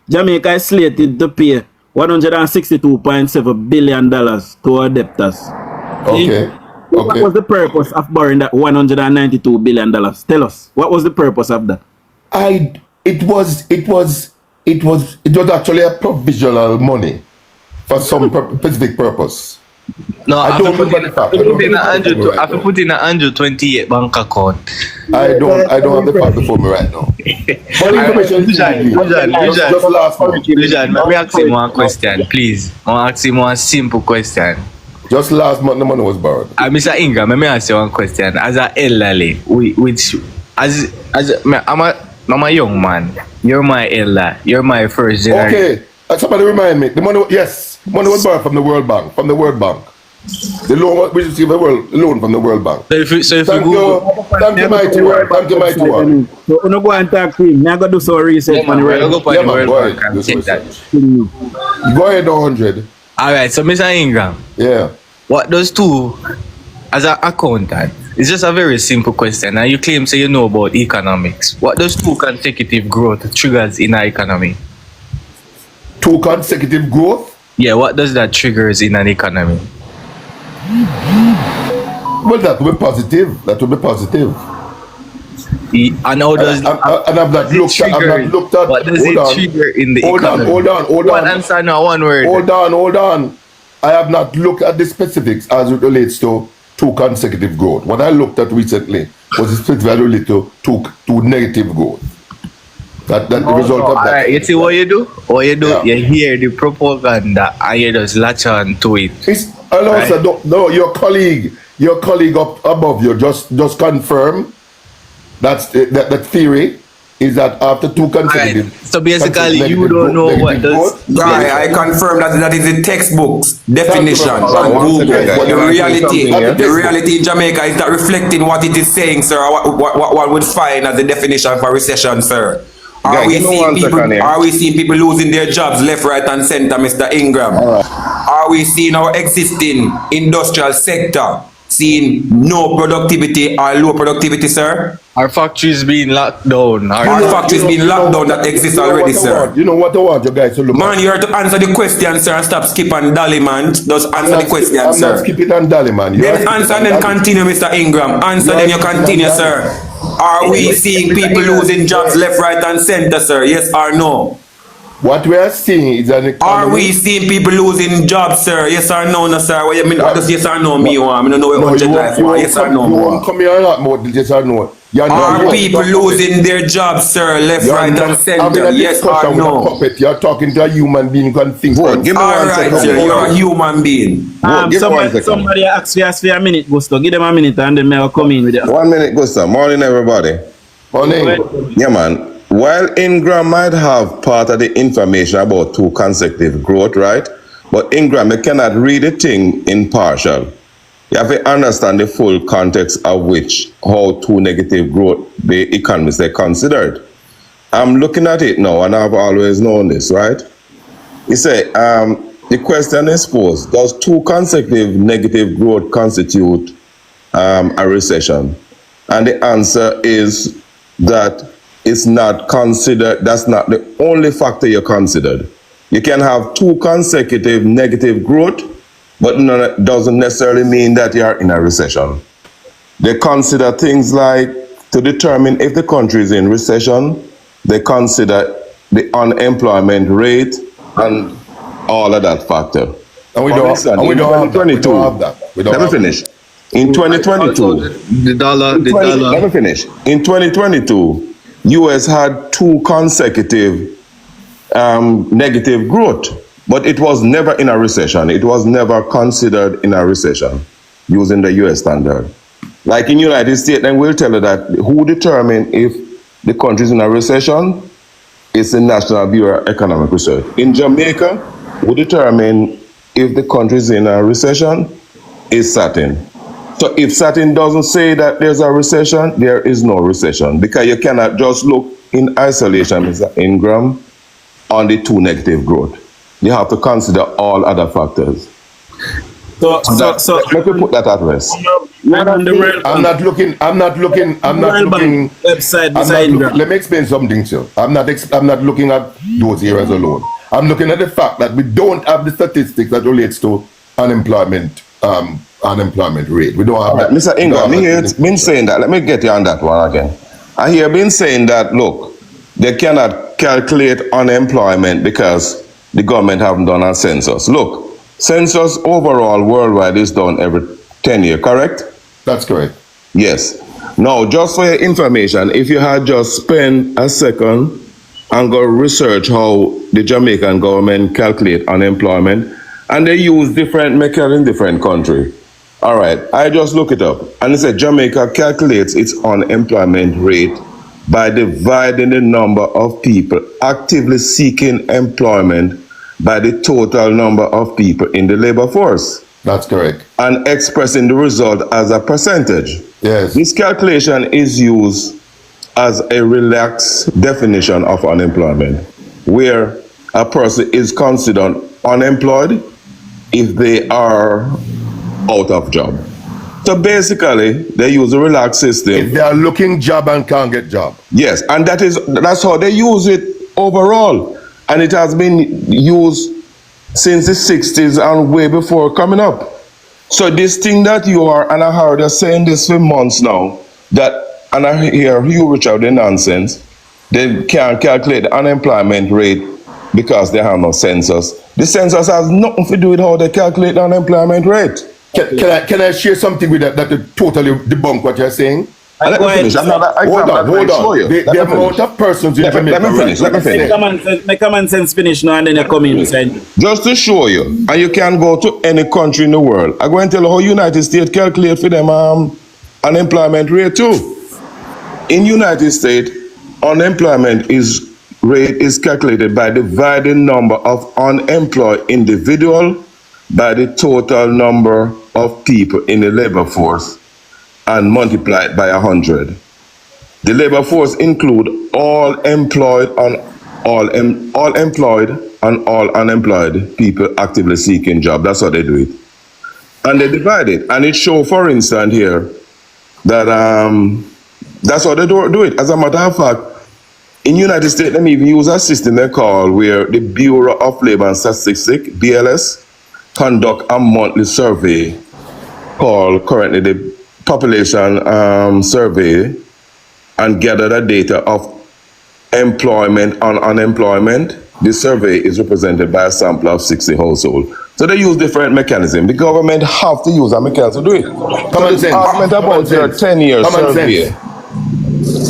Jamaica is slated to pay $162.7 billion to our debtors. Okay. What was the purpose of borrowing that $192 billion? Tell us, what was the purpose of that? It was actually a provisional money for some specific purpose. No, I don't put in an Andrew 28 bank account. I don't have the fact before me right now. Let me ask him one question, please. I ask him one simple question. Just last month the money was borrowed. Mr. Ingram, let me ask you one question. As an elderly, I'm a young man. You're my elder. You're my first generation. Okay. Somebody remind me. The money, yes. Money was borrowed from the World Bank. From the World Bank. The loan we received the loan from the World Bank. So if Thank you, mighty one. Thank you, mighty one. So you go and talk to him. Now go do some research on the man, World go Bank. on the World Bank and check that. Go ahead, 100. Alright, so Mr. Ingram. Yeah. What does two, as an accountant, it's just a very simple question. And you claim say you know about economics. What does two consecutive growth triggers in our economy? Two consecutive growth? Yeah, what does that triggers in an economy? Well, that will be positive. That will be positive. And how does and I've not looked at what does it trigger in the economy? Hold on. One answer now, one word. Hold on. I have not looked at the specifics as it relates to two consecutive growth. What I looked at recently was the specific related to two negative growth. That the result of that. Right. You see what you do? What you do? Yeah. You hear the propaganda and you just latch on to it. Also, no, your colleague up above you just confirm that theory is that after two consecutive. Right. So basically, you don't know what does. Right, I confirm that is the textbook's definition on Google. But the reality in Jamaica is not reflecting what it is saying, sir. What one would find as the definition for recession, sir. Are we seeing people losing their jobs left, right, and center, Mr. Ingram? Are we seeing our existing industrial sector seeing no productivity or low productivity, sir? Our factories being locked down. Our factories being locked down that exist already, sir. You know what I want you guys to look Man, you have to answer the question, sir, and stop skip and dally, man. Just answer the question, sir. I'm not skipping and dally, man. Then answer and then continue, Mr. Ingram. Answer then you continue, sir. Are we seeing people losing jobs left, right, and center, sir? Yes or no? What we are seeing is an economy. Are we seeing people losing jobs, sir? Yes or no, sir? What you mean? Just yes or no, me one. I don't know what 100 life one. Yes or no, you won't come here a lot more yes or no. Are people losing their jobs, sir? Left, right, and center? Yes or no? You're talking to a human being who can think. Alright, sir. You're a human being. Somebody asked you for a minute, Gusto. Give them a minute and then I'll come in with it. 1 minute, Gusto. Morning, everybody. Morning. Yeah, man. While Ingram might have part of the information about two consecutive growth, right? But Ingram, you cannot read the thing in partial. You have to understand the full context of which how two negative growth the economists are considered. I'm looking at it now, and I've always known this, right? You say, the question is posed, does two consecutive negative growth constitute a recession? And the answer is that it's not considered, that's not the only factor you're considered. You can have two consecutive negative growth, but it doesn't necessarily mean that you're in a recession. They consider things like, to determine if the country is in recession, they consider the unemployment rate and all of that factor. And we don't have that. Let me finish. In 2022, the dollar. Let me finish. In 2022, US had two consecutive negative growth, but it was never in a recession. It was never considered in a recession using the US standard. Like in United States, then we'll tell you that who determine if the country is in a recession is the National Bureau of Economic Research. In Jamaica, who determine if the country is in a recession is SATIN. So if SATIN doesn't say that there's a recession, there is no recession, because you cannot just look in isolation, Mr. Ingram, on the two negative growth. You have to consider all other factors. So let me put that at rest. I'm not looking website. Let me explain something, sir. I'm not looking at those areas alone. I'm looking at the fact that we don't have the statistics that relates to unemployment rate. We don't have that. Mr. Ingram, me hear been saying that. Let me get you on that one again. I hear been saying that, look, they cannot calculate unemployment because the government haven't done a census. Look, census overall worldwide is done every 10 years, correct? That's correct. Yes. Now, just for your information, if you had just spent a second and go research how the Jamaican government calculate unemployment, and they use different mechanisms in different countries. All right, I just look it up, and it said Jamaica calculates its unemployment rate by dividing the number of people actively seeking employment by the total number of people in the labor force. That's correct. And expressing the result as a percentage. Yes. This calculation is used as a relaxed definition of unemployment, where a person is considered unemployed if they are out of job. So basically, they use a relaxed system. If they are looking job and can't get job. Yes, and that's how they use it overall. And it has been used since the 60s and way before coming up. So this thing that you are, and I heard you saying this for months now, that, and I hear you reach out the nonsense, they can't calculate the unemployment rate because they have no census. The census has nothing to do with how they calculate the unemployment rate. Can I share something with that to totally debunk what you're saying? Let me finish. Hold on. The amount of persons in Jamaica. Let me finish. Make common sense finish now and then you come in. Just to show you, and you can go to any country in the world. I'm going to tell you how United States calculate for them unemployment rate too. In United States, unemployment rate is calculated by dividing number of unemployed individual by the total number of people in the labor force and multiplied by 100. The labor force include all employed and all unemployed people actively seeking job. That's how they do it. And they divide it. And it show, for instance, here that that's how they do it. As a matter of fact, in United States, they even use a system they call where the Bureau of Labor and Statistics, BLS, conduct a monthly survey called currently the population survey and gather the data of employment and unemployment. This survey is represented by a sample of 60 households. So they use different mechanisms. The government have to use a mechanism to do it. Common sense. Argument about your 10-year survey.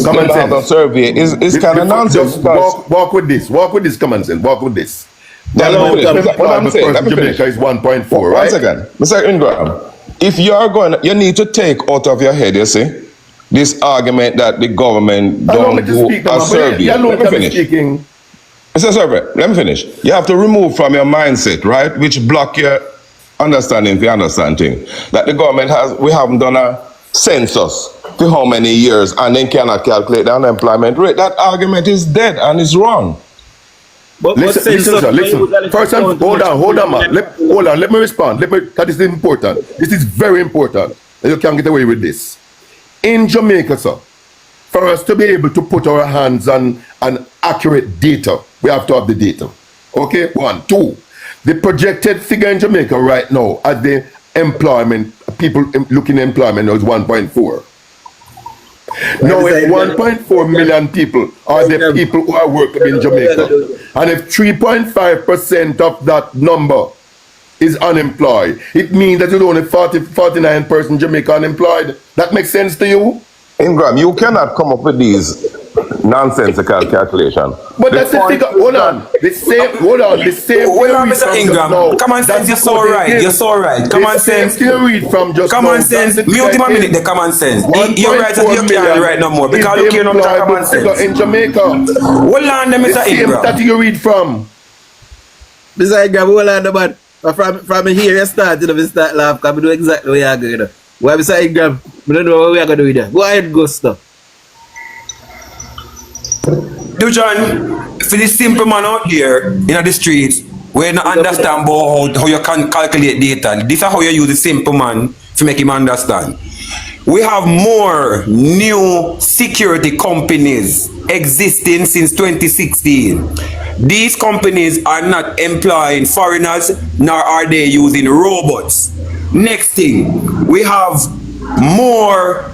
Common sense. Survey is kind of nonsense. Walk with this. Common sense. Walk with this. Jamaica is 1.4, right? One second. Mr. Ingram, if you need to take out of your head, you see, this argument that the government don't do a survey. Let me finish. Mr. Survey, let me finish. You have to remove from your mindset, right, which block your understanding, the understanding, that the government we haven't done a census for how many years and then cannot calculate the unemployment rate. That argument is dead and is wrong. Listen. First, hold on, man. Let me respond. That is important. This is very important. You can't get away with this. In Jamaica, sir, for us to be able to put our hands on an accurate data, we have to have the data. Okay? 1, 2. The projected figure in Jamaica right now at the employment, people looking at employment is 1.4. Now, if 1.4 million people are the people who are working in Jamaica, and if 3.5% of that number is unemployed, it means that there's only 49% in Jamaica unemployed. That makes sense to you? Ingram, you cannot come up with these nonsensical calculations. But that's the figure. Hold on. The same. Hold on, Mr. Ingram. Common sense, you're so right. Common sense. Read from just common sense. Mute him a minute, the common sense. You're right that you can't write no more because you can't have common sense. In Jamaica. Hold on, Mr. Ingram. That you read from. Mr. Ingram, hold on, man. From here, you start start laugh because I do exactly what you're going to do. Why, Mr. Ingram? I don't know what we are going to do with that. Go ahead, go stuff. DUJON, for this simple man out here in the streets, we don't understand about how you can calculate data. This is how you use the simple man to make him understand. We have more new security companies existing since 2016. These companies are not employing foreigners, nor are they using robots. Next thing, we have more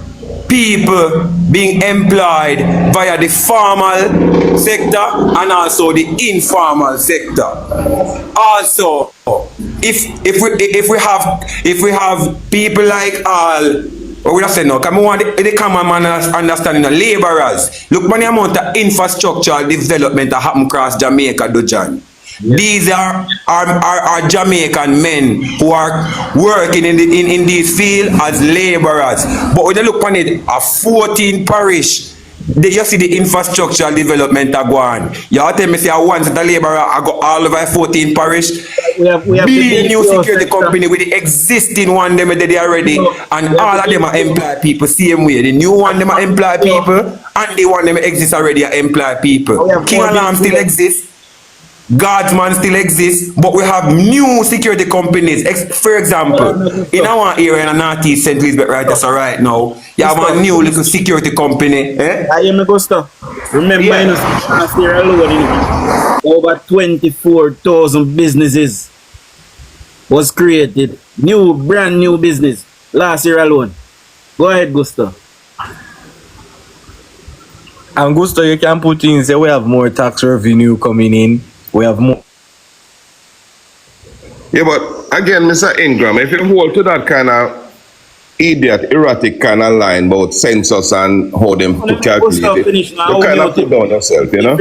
people being employed via the formal sector and also the informal sector. Also, if we have people like or we have said no, because we want the common man understanding the laborers. Look at the amount of infrastructural development that happen across Jamaica, DUJON. These are Jamaican men who are working in this field as laborers. But when you look on it, a 14 parish you see the infrastructural development are going. You tell me say I want the laborer I go all over 14 parish. We have Build new security company with the existing one them they already, and all of them are employ people same way. The new one them are employ people, and the one them exist already are employ people. King Alarm still exists. Guardsman still exists, but we have new security companies. For example, in our area in the Northeast St. Elizabeth right now, you have a new little security company. I am a Gusto. Remember, last year alone, over 24,000 businesses was created. Brand new business last year alone. Go ahead, Gusto. And Gusto, you can put in, say we have more tax revenue coming in. We have more. Yeah, but again, Mr. Ingram, if you hold to that kind of erratic kind of line about census and how them to calculate it, you kind of put down yourself, you know?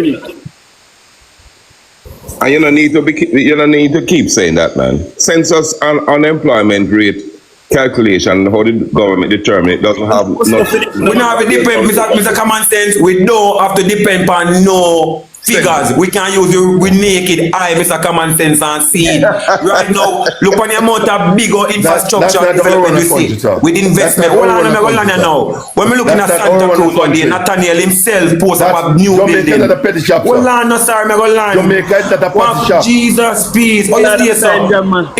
And you don't need to keep saying that, man. Census and unemployment rate calculation, how the government determine it, doesn't have nothing. We don't have to depend, Mr. Common Sense, we don't have to depend on no figures. We can use with naked eye, Mr. Common Sense, and see it. Right now, look on the amount of bigger infrastructure development we see with investment. Hold on now. When we looking at Santa Cruz one day, Nathaniel himself post up a new building. Hold on, no sir, hold on. Jamaica is not a petty shop. Jesus, peace. In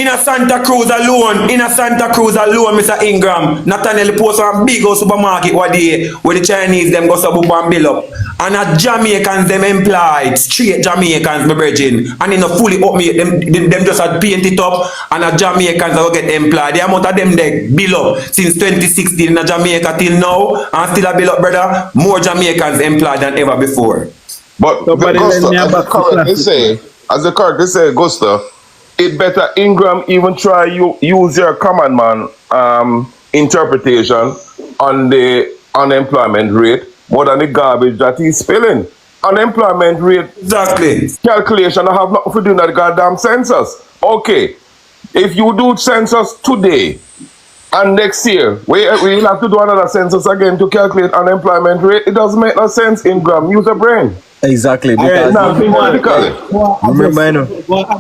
a Santa Cruz alone, Mr. Ingram, Nathaniel post a big supermarket one day where the Chinese them go sub up and build up. And a Jamaicans them employed, straight Jamaicans, my virgin. And in a fully up me, them just had paint it up, and a Jamaicans will get employed. The amount of them they build up since 2016 in a Jamaica till now, and still a build up, brother, more Jamaicans employed than ever before. But as the correctly say, Gusto, it better Ingram even try use your common man interpretation on the unemployment rate more than the garbage that he's spilling. Unemployment rate exactly calculation I have nothing to do with the goddamn census. Okay, if you do census today and next year we'll have to do another census again to calculate unemployment rate, it doesn't make no sense. Ingram, use a brain. Exactly. Because remember, I know.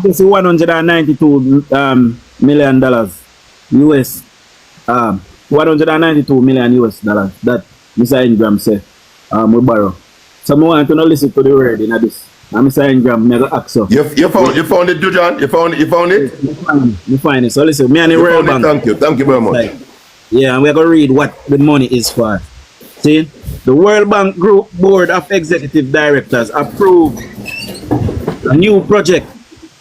This is $192 million US. $192 million US that Mr. Ingram said we borrow. So I want to listen to the word in this. And Mr. Ingram, I go ask you. You found it, DUJON? You found it? You find it. So listen, me and the World Bank. Thank you very much. Yeah, and we're going to read what the money is for. See, the World Bank Group Board of Executive Directors approved a new project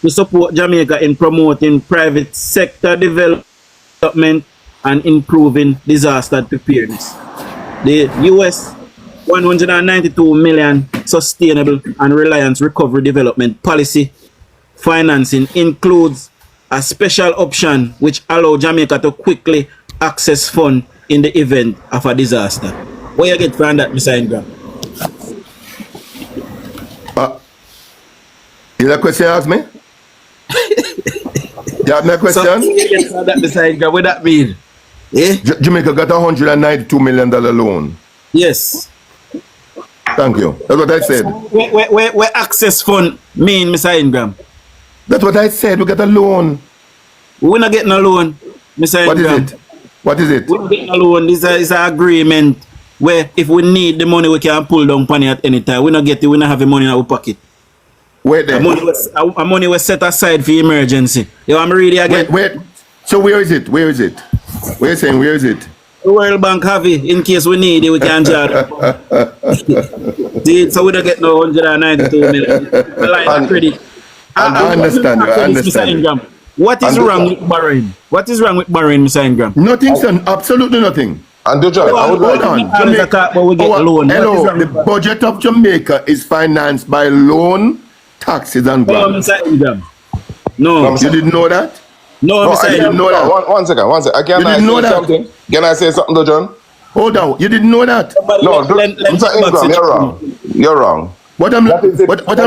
to support Jamaica in promoting private sector development and improving disaster preparedness. The US $192 million Sustainable and Reliance Recovery Development Policy financing includes a special option which allows Jamaica to quickly access funds in the event of a disaster. What you get from that, Mr. Ingram? You have a question you ask me? You have no question? So, you get from that, Mr. Ingram, what that mean? Eh? Jamaica got a $192 million loan. Yes. Thank you. That's what I said. Where access fund mean, Mr. Ingram? That's what I said. We got a loan. We're not getting a loan, Mr. Ingram. What is it? We're not getting a loan. It's an agreement where if we need the money, we can pull down money at any time. We not get it. We not have the money in our pocket. Wait there. Our money was set aside for emergency. You want me read it again? Wait. So where is it? Where is it? Where is it? The World Bank have it. In case we need it, we can jar. So we don't get no 192 million. Line of credit. I understand. Mr. Ingram. What is wrong with borrowing? What is wrong with borrowing, Mr. Ingram? Nothing, son. Absolutely nothing. And DUJON, hold on. Hello, the budget of Jamaica is financed by loan, taxes, and grants. Mr. Ingram. No. You didn't know that? No, I didn't know that. One second. Can I say something? Can I say something, DUJON? Hold on. You didn't know that? No, Mr. Ingram, you're wrong. What I'm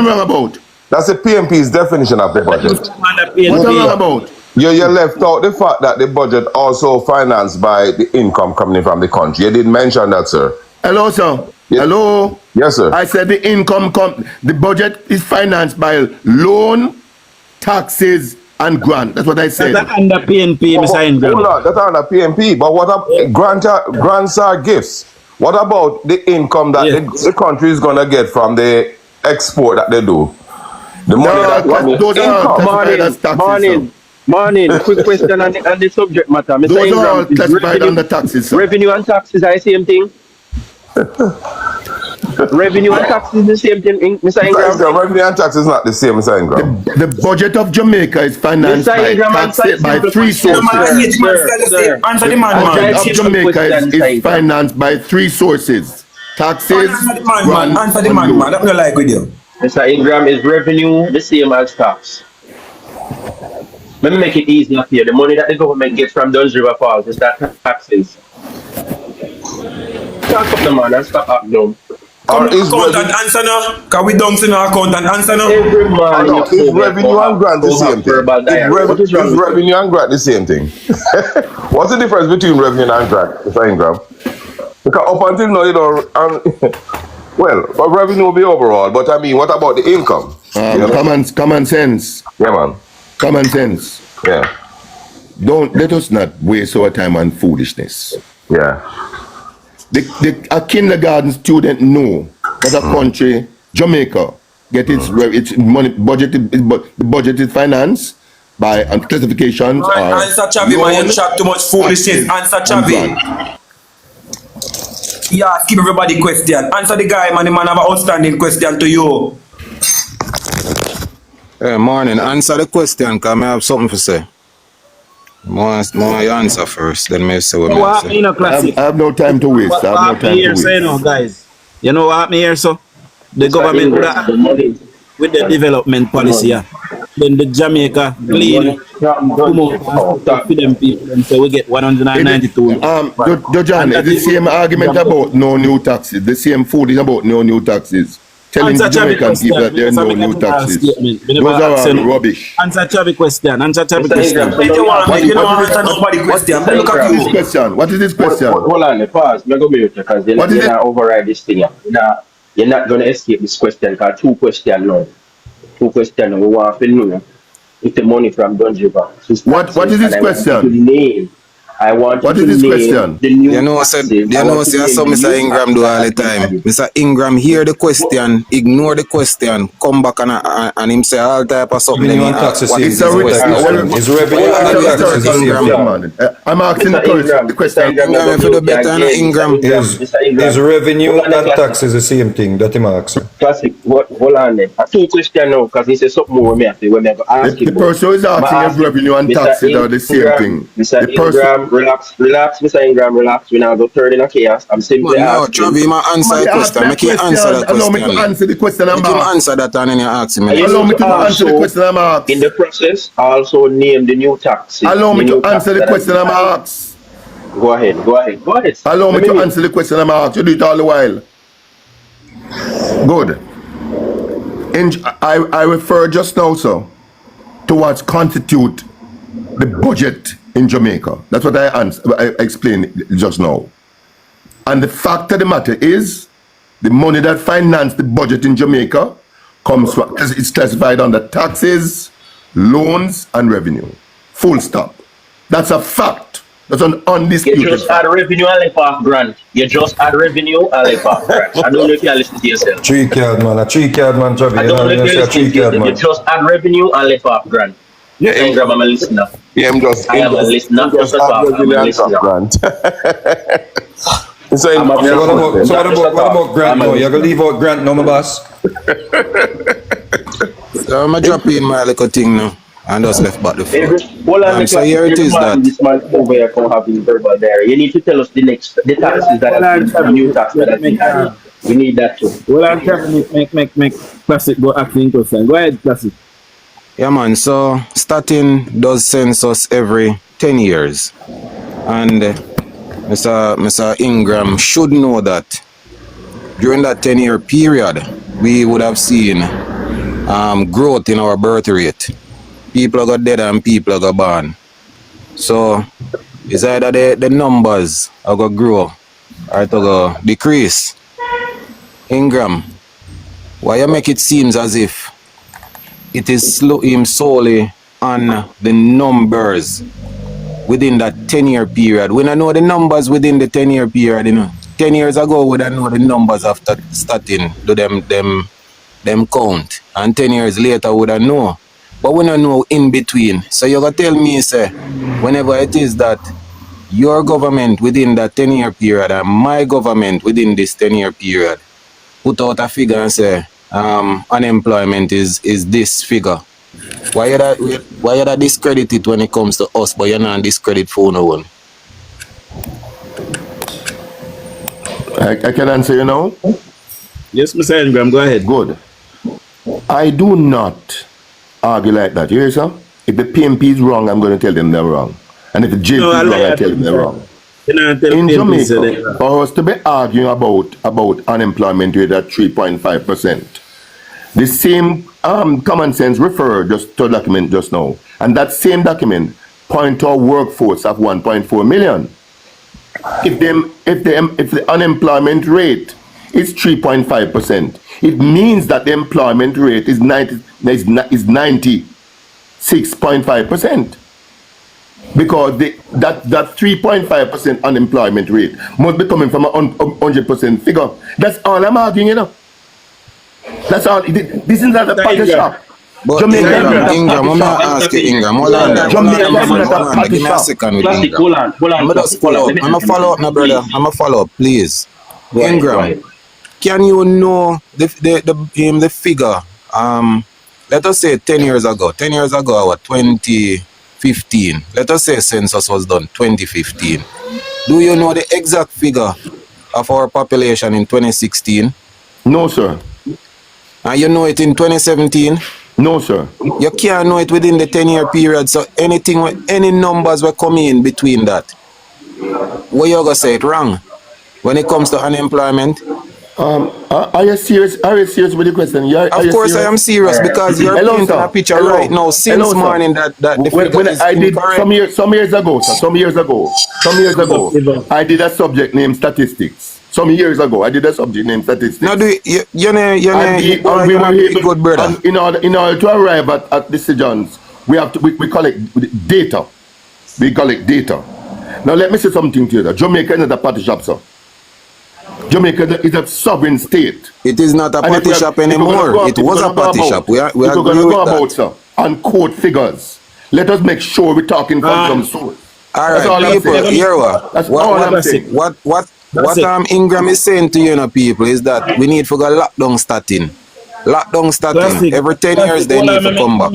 wrong about? That's the PMP's definition of the budget. What I'm wrong about? You left out the fact that the budget also financed by the income coming from the country. You didn't mention that, sir. Hello, sir. Hello? Yes, sir. I said the budget is financed by loan, taxes, and grant. That's what I said. That's under PNP, Mr. Ingram. Hold on, that's under PNP. But what grants are gifts? What about the income that the country is going to get from the export that they do? The money those are classified as taxes. Morning. Quick question on the subject matter. Mr. Those Ingram, are all classified under taxes, sir. Revenue and taxes are the same thing? Revenue and taxes is the same thing, Mr. Ingram? Revenue and taxes is not the same, Mr. Ingram. The budget of Jamaica is financed by three sources. The budget of Jamaica is financed by three sources. Taxes, grant, Answer the man. That's what I like with you. Mr. Ingram, is revenue the same as tax? Let me make it easier for you. The money that the government gets from Duns River Falls is that taxes. Talk up the man and stop up down. Accountant answer now. Can we don't see no accountant answer now? Every man is revenue and grant the same thing? Is revenue and grant the same thing? What's the difference between revenue and grant, Mr. Ingram? Because up until now, you know, well, but revenue will be overall. But I mean, what about the income? Common sense. Yeah, man. Common sense. Yeah. Let us not waste our time on foolishness. Yeah. A kindergarten student know that a country, Jamaica, get its money budgeted. The budget is financed by classifications. Answer Chavi, man. You chat too much foolishness. Answer Chavi. Yeah, give everybody question. Answer the guy, man. The man have an outstanding question to you. Hey, morning. Answer the question, because I have something to say. More answer first, then me say what I say. I have no time to waste. You know, guys. You know what happened here, so? The government with the development policy, then the Jamaica clean come out for them people and say we get 192. John, it's the same argument about no new taxes. The same food is about no new taxes. Telling the Jamaican people that there are no new taxes. Those are rubbish. Answer Chavi question. What is this question? Hold on, pause. I'm going to mute because you're not override this thing. You're not going to escape this question because two questions now. We want to know if the money from Duns River. What is this question? I want what is this question? You know, so Mr. Ingram do all the time. Mr. Ingram hear the question, ignore the question, come back and him say all type of something. I'm asking the question. Is revenue and taxes the same thing that him asking? Classic. Hold on then. I two questions now because he says something more me after when I ask him. The person is asking if revenue and taxes are the same thing. Mr. Ingram, relax, Mr. Ingram, relax. We now go third in a chaos. I'm simply asking. No, Travi, answer the question. Make him answer the question. Allow me to answer the question I'm asking. Answer that and then you ask me. Allow me to answer the question I'm asking. In the process, also name the new taxes. Allow me to answer the question I'm asking. Go ahead. Allow me to answer the question I'm asking. You do it all the while. Good. I refer just now, sir, to what constitute the budget in Jamaica. That's what I explained just now. And the fact of the matter is, the money that financed the budget in Jamaica comes from, it's classified under taxes, loans, and revenue. Full stop. That's a fact. That's an undisputed You just add revenue and left off grant. I don't know if you listen to yourself. 3 card man, a 3 card man, Travi. I don't know if you listen to yourself. You just add revenue and left off grant. Yeah, Ingram, I'm a listener. Yeah, I'm a listener. Just a talk. I'm a listener. So what about grant now? You're going to leave out grant now, my boss? So I'm going to drop in my little thing now. And just left back the floor. So here it is that. This man over here can have his verbal diary. You need to tell us the taxes that are the new tax that we need that too. Well, I'm trying to make Classic go acting question. Go ahead, Classic. Yeah, man. So starting does census every 10 years. And Mr. Ingram should know that during that 10-year period, we would have seen growth in our birth rate. People got dead and people got born. So it's either the numbers are going to grow or to go decrease. Ingram, why you make it seems as if it is him solely on the numbers within that 10-year period? We don't know the numbers within the 10-year period, you know. 10 years ago, we don't know the numbers after starting do them count. And 10 years later, we don't know. But we don't know in between. So you're going to tell me, say, whenever it is that your government within that 10-year period and my government within this 10-year period put out a figure and say unemployment is this figure. Why you that discredit it when it comes to us, but you're not discredit for no one? I can answer you now? Yes, Mr. Ingram, go ahead. Good. I do not argue like that. You hear, sir? If the PMP is wrong, I'm going to tell them they're wrong. And if the JP is wrong, I tell them they're wrong. In Jamaica, for us to be arguing about unemployment rate at 3.5%, the same common sense referred just to a document just now. And that same document point to a workforce of 1.4 million. If the unemployment rate is 3.5%, it means that the employment rate is 96.5%. Because that 3.5% unemployment rate must be coming from a 100% figure. That's all I'm arguing, you know. That's all. This is not a party shop. But Jamaica, Ingram, I'm not asking Ingram. Hold on. Give me a second with Ingram. Hold on. I'm going to follow up. I'm going to follow up now, brother. I'm going to follow up, please. Ingram, can you know the figure? Let us say 10 years ago. 10 years ago, what, 2015. Let us say census was done 2015. Do you know the exact figure of our population in 2016? No, sir. And you know it in 2017? No, sir. You can't know it within the 10-year period. So any numbers will come in between that. What you gonna say it wrong when it comes to unemployment? Are you serious? Are you serious with the question? Of course, I am serious because you're painting a picture right now since morning that the figure is incorrect. Some years ago, I did a subject named statistics. Some years ago, I did a subject named statistics. Now, you're good, brother. In order to arrive at decisions, we collect data. We collect data. Now, let me say something to you. Jamaica is not a party shop, sir. Jamaica is a sovereign state. It is not a party shop anymore. It was a party shop. We agree going to with go that. about, sir, and quote figures. Let us make sure we're talking from some source. All right, people, hear what? That's all I'm saying. What Ingram is saying to you, people, is that we need to go lockdown starting. Lockdown starting. Every 10 years they need to come back.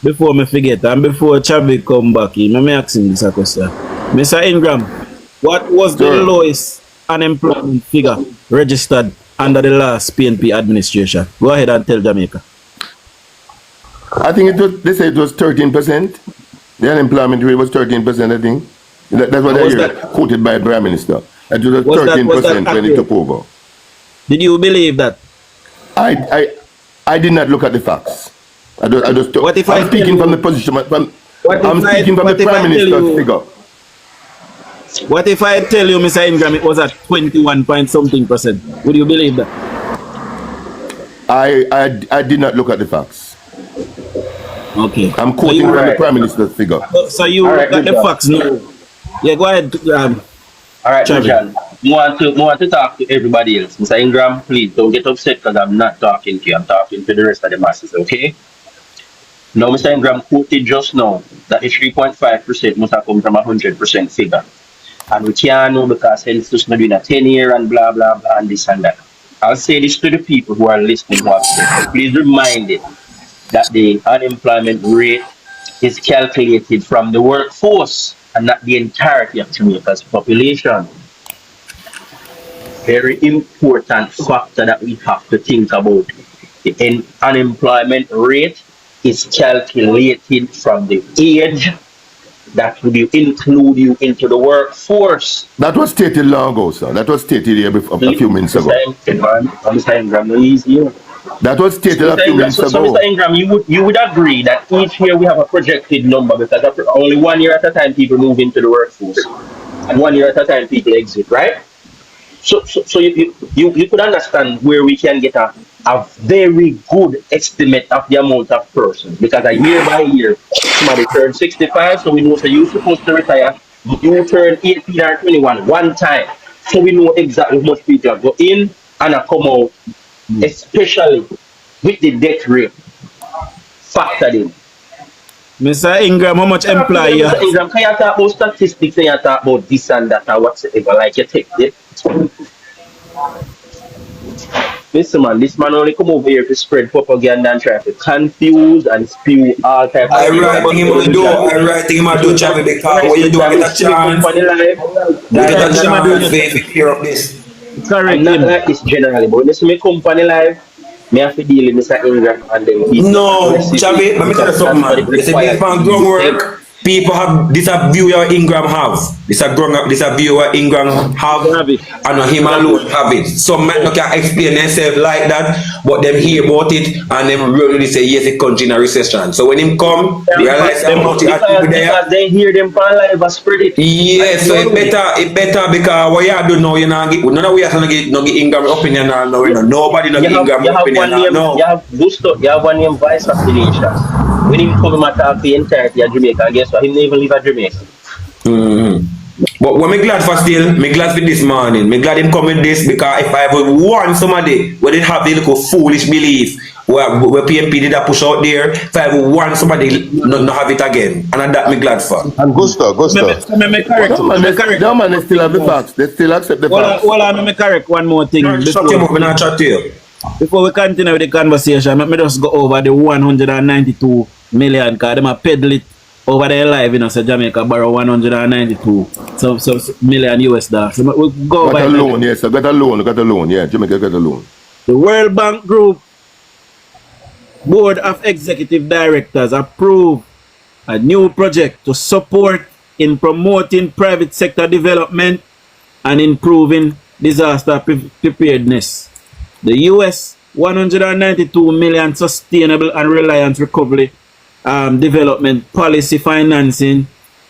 Before me forget, and before Chavi come back, let me ask him this question. Mr. Ingram, what was the lowest unemployment figure registered under the last PNP administration? Go ahead and tell Jamaica. I think they said it was 13%. The unemployment rate was 13%, I think. That's what I hear quoted by the Prime Minister. It was 13% when he took over. Did you believe that? I did not look at the facts. I'm speaking from the position. I'm speaking from the Prime Minister's figure. What if I tell you, Mr. Ingram, it was at 21 point something percent? Would you believe that? I did not look at the facts. Okay. I'm quoting from the Prime Minister's figure. So you got the facts now. Yeah, go ahead. All right, John. I want to talk to everybody else. Mr. Ingram, please don't get upset because I'm not talking to you. I'm talking to the rest of the masses, okay? Now, Mr. Ingram quoted just now that the 3.5% must have come from a 100% figure. And we can't know because census not doing a 10-year and blah, blah, blah, and this and that. I'll say this to the people who are listening who have said, please remind them that the unemployment rate is calculated from the workforce and not the entirety of Jamaica's population. Very important factor that we have to think about. The unemployment rate is calculated from the age that would include you into the workforce. That was stated long ago, sir. That was stated here before, a few minutes ago. Mr. Ingram, easy. That was stated a few minutes ago. So, Mr. Ingram, you would agree that each year we have a projected number because only 1 year at a time people move into the workforce. And 1 year at a time people exit, right? So you could understand where we can get a very good estimate of the amount of persons, because a year by year somebody turned 65, so we know, so you're supposed to retire, you turn 18 or 21 one time, so we know exactly how much people go in and come out, especially with the death rate factored in. Mr. Ingram, how much employee? Mr. Ingram, can you talk about statistics and you talk about this and that and whatsoever, like you take it? Listen, man, this man only come over here to spread propaganda and try to confuse and spew all types of I write him to do, Chavi, because when you do get a chance, we get a chance to clear up this. I'm not like this generally, but listen, me company live, me have to deal with Mr. Ingram and then he. No, Chavi, let me tell you something, man. You see, based on groundwork, people have this a view your Ingram have. This a view what Ingram have, and him alone have it. Some might not can explain themselves like that, but them hear about it and them really say yes, the country in a recession. So when him come, realize how much people there. Because they hear them pan live and spread it. Yes, so it better because what you do now, you know, none of we are going to get Ingram opinion now. Nobody not get Ingram opinion now. You have Gusto, you have one name Vice Affiliation. When him come and talk the entirety of Jamaica, guess what? He never even live at Jamaica. But what me glad for still, me glad for this morning. Me glad him come with this because if I ever want somebody where they have the little foolish belief where PMP did a push out there, if I ever want somebody not have it again. And that me glad for. And Gusto. Me correct. No man, they still have the facts. They still accept the facts. Well, let me correct one more thing. Shut him up and I'll chat to you. Before we continue with the conversation, let me just go over the 192 million because them a peddle it over there live, you know, so Jamaica borrow 192 so million US dollars. So we'll go got a loan, yes, I got a loan, yeah, Jamaica got a loan. The World Bank Group Board of Executive Directors approved a new project to support in promoting private sector development and improving disaster preparedness. The US 192 million Sustainable and Reliance Recovery Development Policy financing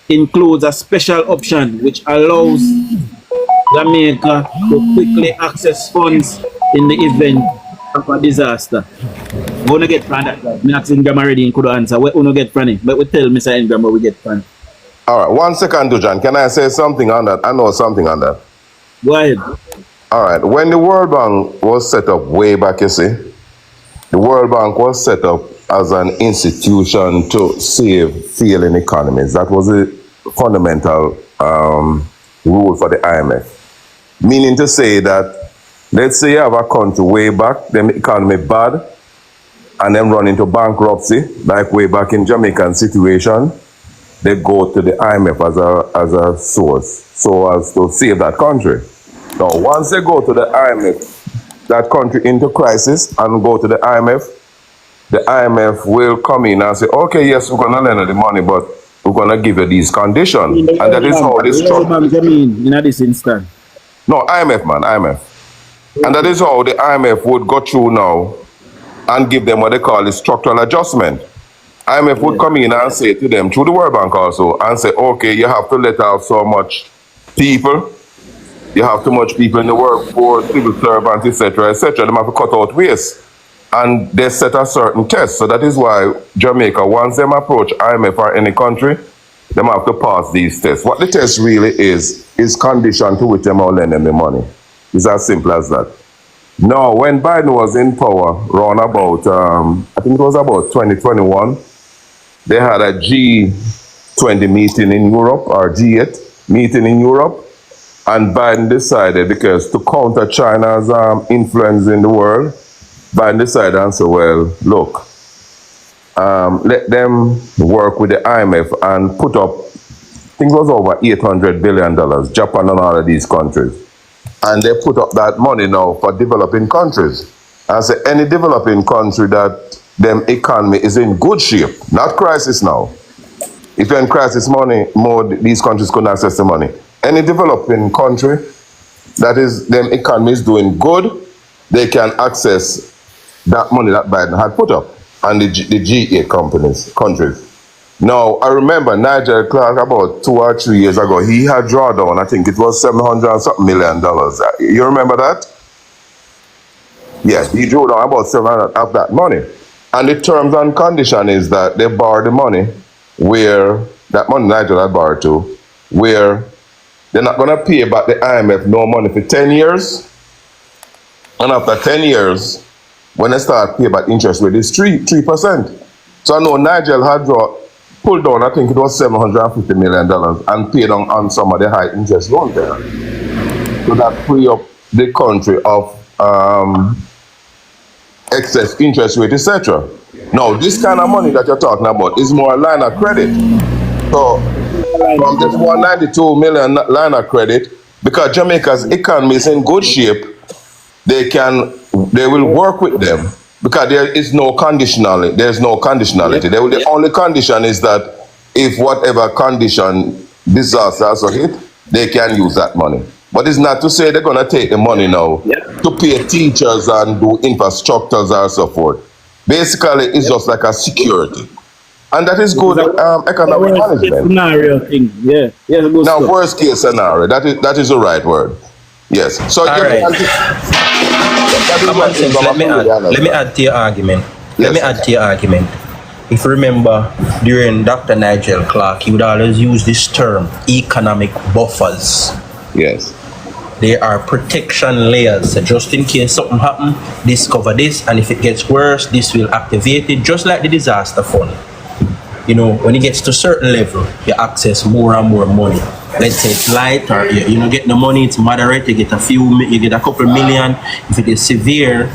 includes a special option which allows Jamaica to quickly access funds in the event of a disaster. We want to get from that. Me ask Ingram already and could answer. We want to get from it, but we tell Mr. Ingram what we get from it. All right, 1 second, DUJON. Can I say something on that? I know something on that. Go ahead. All right, when the World Bank was set up way back, you see, the World Bank was set up as an institution to save failing economies. That was a fundamental rule for the IMF. Meaning to say that, let's say you have a country way back, the economy bad, and then run into bankruptcy, like way back in Jamaican situation, they go to the IMF as a source, so as to save that country. Now, once they go to the IMF, that country into crisis, and go to the IMF will come in and say, okay, yes, we're going to lend you the money, but we're going to give you these conditions. And that is how this structure. In this instance? No, IMF, man, IMF. And that is how the IMF would go through now and give them what they call a structural adjustment. IMF would come in and say to them, through the World Bank also, and say, okay, you have to let out so much people. You have too much people in the workforce, civil servants, etc., etc. They have to cut out waste. And they set a certain test. So that is why Jamaica, once them approach IMF or any country, they have to pass these tests. What the test really is condition to which them will lend them the money. It's as simple as that. Now, when Biden was in power, around about, I think it was about 2021, they had a G20 meeting in Europe, or G8 meeting in Europe. And Biden decided, because to counter China's influence in the world, Biden decided and said, well, look, let them work with the IMF and put up, I think it was over $800 billion, Japan and all of these countries. And they put up that money now for developing countries. And say any developing country that them economy is in good shape, not crisis now. If you're in crisis mode, these countries couldn't access the money. Any developing country that is them economy is doing good, they can access that money that Biden had put up and the G8 countries. Now, I remember Nigel Clark about 2 or 3 years ago, he had drawdown, I think it was $700 and something million. You remember that? Yes, he drew down about 700 of that money. And the terms and condition is that they borrow the money where, that money Nigel had borrowed to, where they're not going to pay back the IMF no money for 10 years. And after 10 years, when they start pay back interest rate, it's 3%. So I know Nigel had pulled down, I think it was $750 million and paid on some of the high interest loans there. So that free up the country of excess interest rate, etc. Now, this kind of money that you're talking about is more a line of credit. So, from this 192 million line of credit, because Jamaica's economy is in good shape, they will work with them because there is no conditionality. There's no conditionality. The only condition is that if whatever condition disaster also hit, they can use that money. But it's not to say they're going to take the money now to pay teachers and do infrastructures and so forth. Basically, it's just like a security. And that is good economic management. Scenario thing, yeah. Now, worst case scenario, that is the right word. Yes. So, let me add to your argument. Let me add to your argument. If you remember, during Dr. Nigel Clark, he would always use this term, economic buffers. Yes. There are protection layers. So just in case something happens, this cover this, and if it gets worse, this will activate it, just like the disaster fund. You know, when it gets to a certain level, you access more and more money. Let's say it's light, or you get the money, it's moderate, you get a couple million. If it is severe,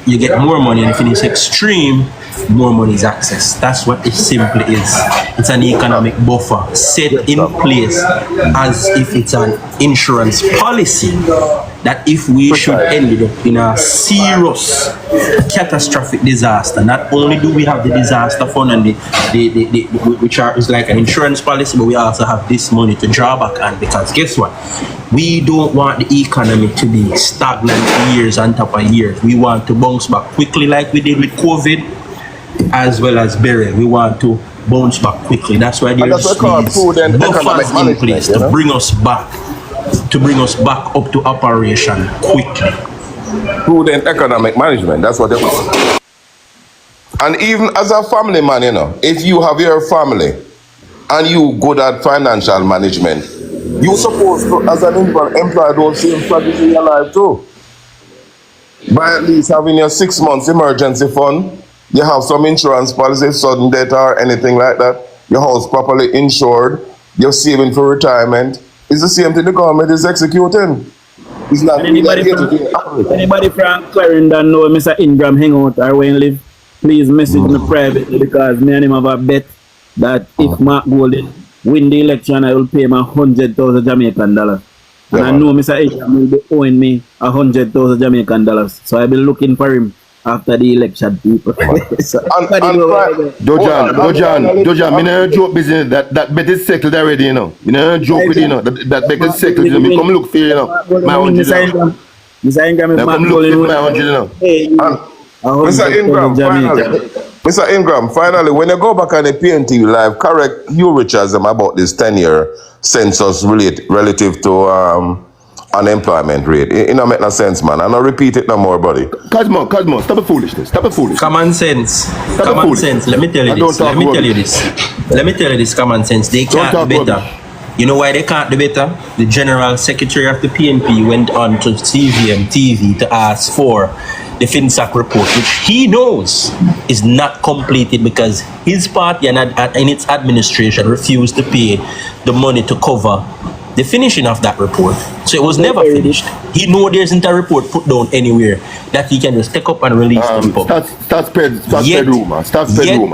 you get more money, and if it is extreme, more money is accessed. That's what it simply is. It's an economic buffer set in place as if it's an insurance policy that if we should end up in a serious catastrophic disaster, not only do we have the disaster fund and which is like an insurance policy, but we also have this money to draw back on, because guess what? We don't want the economy to be stagnant years on top of years. We want to bounce back quickly like we did with COVID, as well as burial. We want to bounce back quickly. That's why there's these buffers in place to bring us back up to operation quickly. Prudent economic management, that's what they want. And even as a family man, if you have your family and you good at financial management, you're supposed to, as an employer, don't same strategy in your life too. By at least having your 6 months emergency fund, you have some insurance policy, sudden death or anything like that, your house properly insured, you're saving for retirement. It's the same thing the government is executing. It's not anybody from Clarendon know Mr. Ingram hang out or when live, please message me privately, because me and him have a bet that if Mark Golden win the election, I will pay him $100,000 Jamaican dollars. And I know Mr. Ingram will be owing me $100,000 Jamaican dollars. So I'll be looking for him after the election, people. Dojan, me no joke business. That bet is settled already, Me no joke with that bet is settled. Me come look for you, My $100. Mr. Ingram, come look for my $100. Mr. Ingram, finally, when you go back on the PNT live, correct you, Richards, about this 10-year census relative to unemployment rate. It don't make no sense, man. I don't repeat it no more, buddy. Cosmo, stop the foolishness. Common sense. Common sense. Let me tell you this. Common sense. They can't do better. You know why they can't do better? The General Secretary of the PNP went on to CVM TV to ask for the Finsac report, which he knows is not completed because his party and its administration refused to pay the money to cover the finishing of that report. So it was never finished. He know there isn't a report put down anywhere that he can just take up and release to the public. Start spread rumor.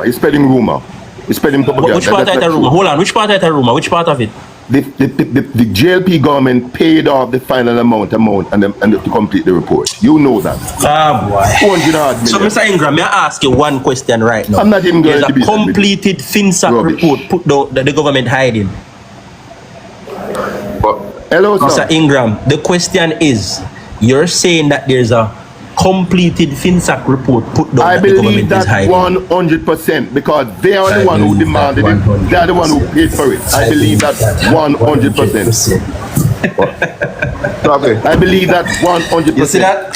He's spreading rumor. He's spreading propaganda. Which part of the rumor? Hold on. Which part of the rumor? Which part of it? The JLP government paid off the final amount and to complete the report. You know that. Boy. So, Mr. Ingram, may I ask you one question right now? I'm not even going to be There's a completed Finsac report put down that the government hiding. Hello, Mr. Ingram, the question is, you're saying that there's a completed Finsac report put down I that the believe government is that hiding. 100% because they are the one who demanded it. They are the one who paid for it. I believe that 100%. I believe that 100%. You see that?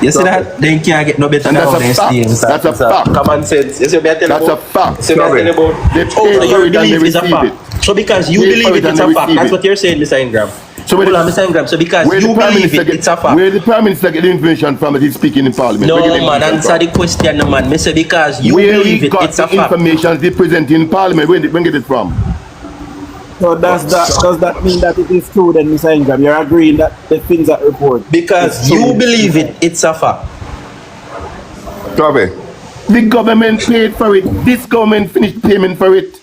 You see that? They can't get no better And than that's a fact. honesty. That's a fact. Common sense. You see what I'm telling That's you a fact. See what I'm telling you about? They Oh, paid so for you it and they believe it's a received fact. it. So because you Paid believe for it, it it's and a they fact. received That's it. what you're saying, Mr. Ingram. So Hold on, Mr. Ingram. So because you believe it, it's a fact. Where the Prime Minister get the information from that he's speaking in Parliament? No, Where get the man, information answer from? the question, man. Me say because you Where believe he it, got it's a the fact. information he presented in Parliament? When get it from? So does that mean that it is true then, Mr. Ingram? You're agreeing that the Finsac report? Because you believe it, it's a fact. The government paid for it. This government finished payment for it.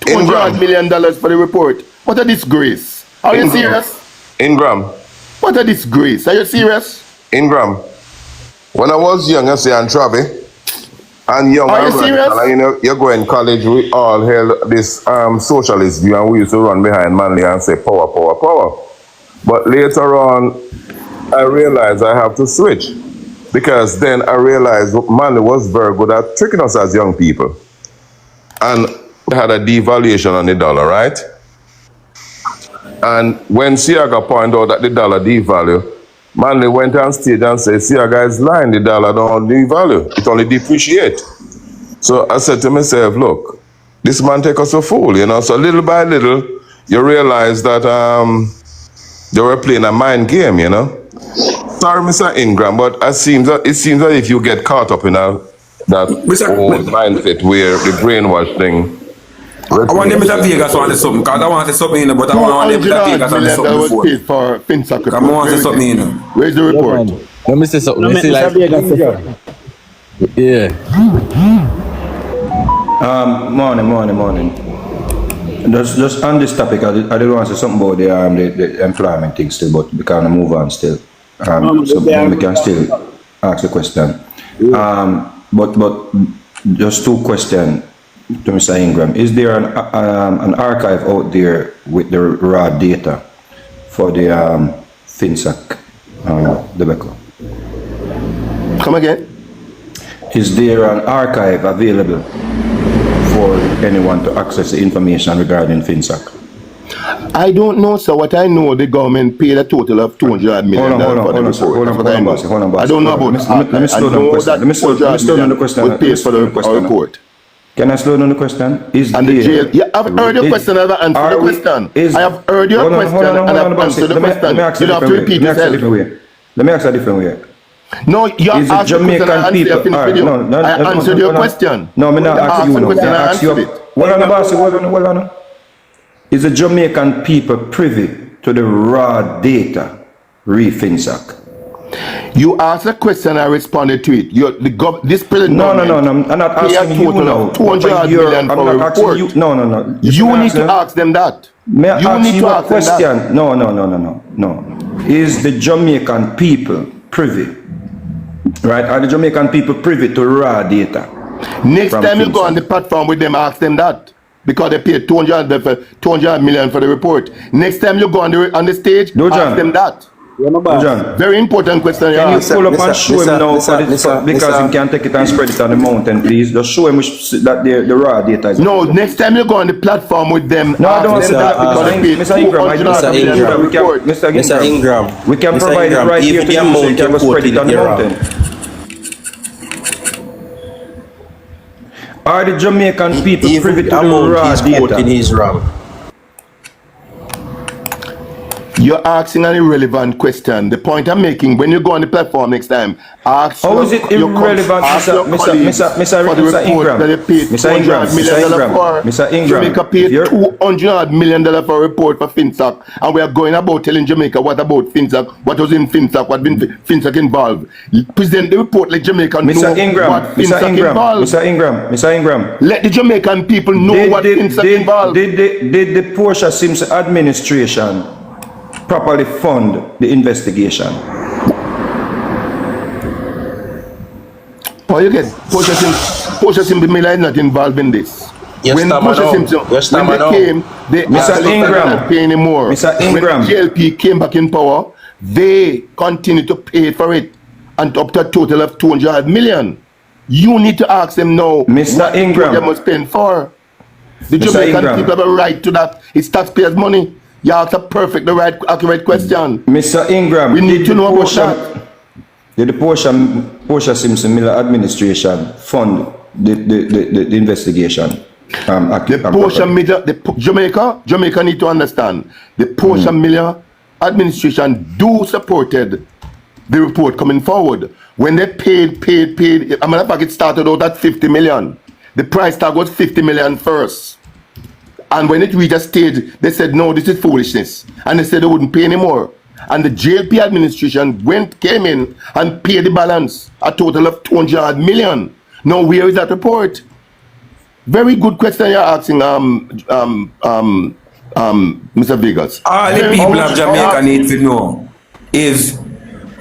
$200 million for the report. What a disgrace. Are you serious? Ingram. What a disgrace. Are you serious? Ingram. When I was young, I say, and Travi, and young, Are you serious? and, you know, you go in college, we all held this socialist view, and we used to run behind Manley and say, power, power, power. But later on, I realized I have to switch. Because then I realized Manley was very good at tricking us as young people. And we had a devaluation on the dollar, right? And when Siaga pointed out that the dollar devalued, Manley went on stage and said, Siaga is lying, the dollar don't devalue, it only depreciate. So I said to myself, look, this man take us a fool, you know? So little by little, you realize that they were playing a mind game, you know? Sorry, Mr. Ingram, but it seems that if you get caught up in that old mindset where the brainwash thing. I want them Mr. Vegas to say something, because I want to say something, but I want them Mr. Vegas to say something before. Paid for Finsac report. I want to say something. Where's the report? Let me say something. Mr. Vegas. Yeah. Morning. Just on this topic, I did want to say something about the employment thing still, but we can move on still. So we can still ask the question. But just two questions to Mr. Ingram. Is there an archive out there with the raw data for the Finsac debacle? Come again? Is there an archive available for anyone to access the information regarding Finsac? I don't know, sir. What I know, the government paid a total of $200 million for the report. Hold on, boss. I don't know about Let me slow down the question. We paid for the report. Can I slow down the question? And the jail. Yeah, I've heard your question and I've answered the question. I have heard your question and I've answered the question. You don't have to repeat yourself. Let me ask a different way. No, you have asked the question and I answered your question. No, I'm not asking you. I asked you. Hold on. Is the Jamaican people privy to the raw data re-Finsac? You asked a question, I responded to it. This president. No. I'm not asking you now. $200 million for a report. No. You need to ask them that. May I ask you a question? No. Is the Jamaican people privy? Right? Are the Jamaican people privy to raw data? Next time you go on the platform with them, ask them that. Because they paid $200 million for the report. Next time you go on the stage, ask them that. Very important question. Can you pull up and show him now because you can take it and spread it on the mountain, please? Just show him that the raw data is. No, next time you go on the platform with them, no, I don't say that because Mr. Ingram, we can provide it right here to you so you can spread it on the mountain. Are the Jamaican people privy to the raw data? He's wrong. You're asking an irrelevant question. The point I'm making, when you go on the platform next time, ask how is it irrelevant, Mr. Ingram? Mr. Ingram. Jamaica paid $200 million for a report for Finsac, and we are going about telling Jamaica what about Finsac, what was in Finsac, what been Finsac involved. Present the report, let Jamaica know what Finsac involved. Mr. Ingram. Let the Jamaican people know what Finsac involved. Did the Portia Simpson administration properly fund the investigation? Oh, you get Portia Simpson Miller is not involved in this. When Portia Simpson, when they came, they Mr. Ingram not pay anymore. Mr. Ingram. When GLP came back in power, they continued to pay for it. and up to a total of 200 million. You need to ask them now, Mr. Ingram, what they must spend for. The Mr. Jamaican Ingram. people have a right to that. It's taxpayers' money. You ask a perfect, the right, accurate question. Mr. Ingram, we need to know about that. Did the Portia Simpson Miller administration fund the investigation? The Portia Miller, Jamaica need to understand. The Portia Miller administration supported the report coming forward. When they paid, a matter of fact, it started out at 50 million. The price tag was 50 million first. And when it reached a stage, they said, no, this is foolishness. And they said they wouldn't pay anymore. And the JLP administration came in and paid the balance, a total of 200 million. Now, where is that report? Very good question you're asking, Mr. Vegas. All the people of Jamaica need to know is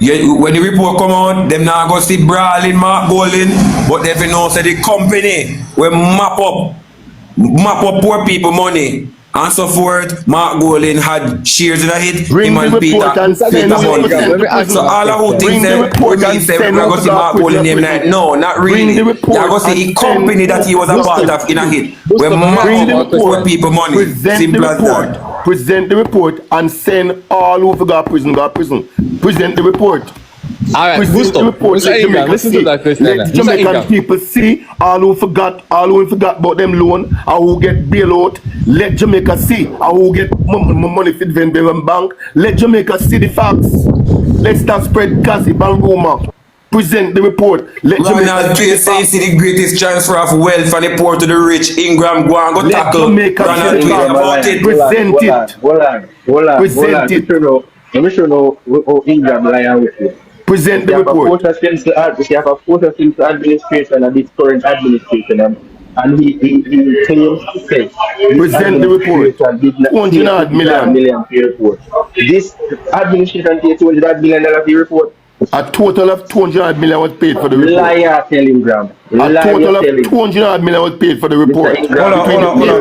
when the report come out, them now go see brawling Mark Golding, but they know say the company will map up poor people money and so forth. Mark Golding had shares in a hit. Bring him the and report Peter, and send it. so all of who think that we say we're going to see Mark Golding name like, no, not really. You're going to see a company that he was a part of in a hit. We map up poor people money. Simple as that. Present the report and send all who got prison, Present the report. All right, Present the report. Mr. Ingram, listen to that question. Let Jamaican people see all who forgot about them loan or who get bailout. Let Jamaica see or who get money for the bank. Let Jamaica see the facts. Let's not spread gossip and rumor. Present the report. Let Ronald J. say see the greatest transfer of wealth from the poor to the rich. Ingram go and go tackle Ronald J. about it. Present it. Hold on. Present it. Let me show you how Ingram lying with you. Present the report. You have a photo since the administration and this current administration, and he claims to say present the report. 200 million report. This administration takes $200 million of the report. A total of 200 million was paid for the report. Liar, tell Ingram. A total of 200 million was paid for the report. Hold on.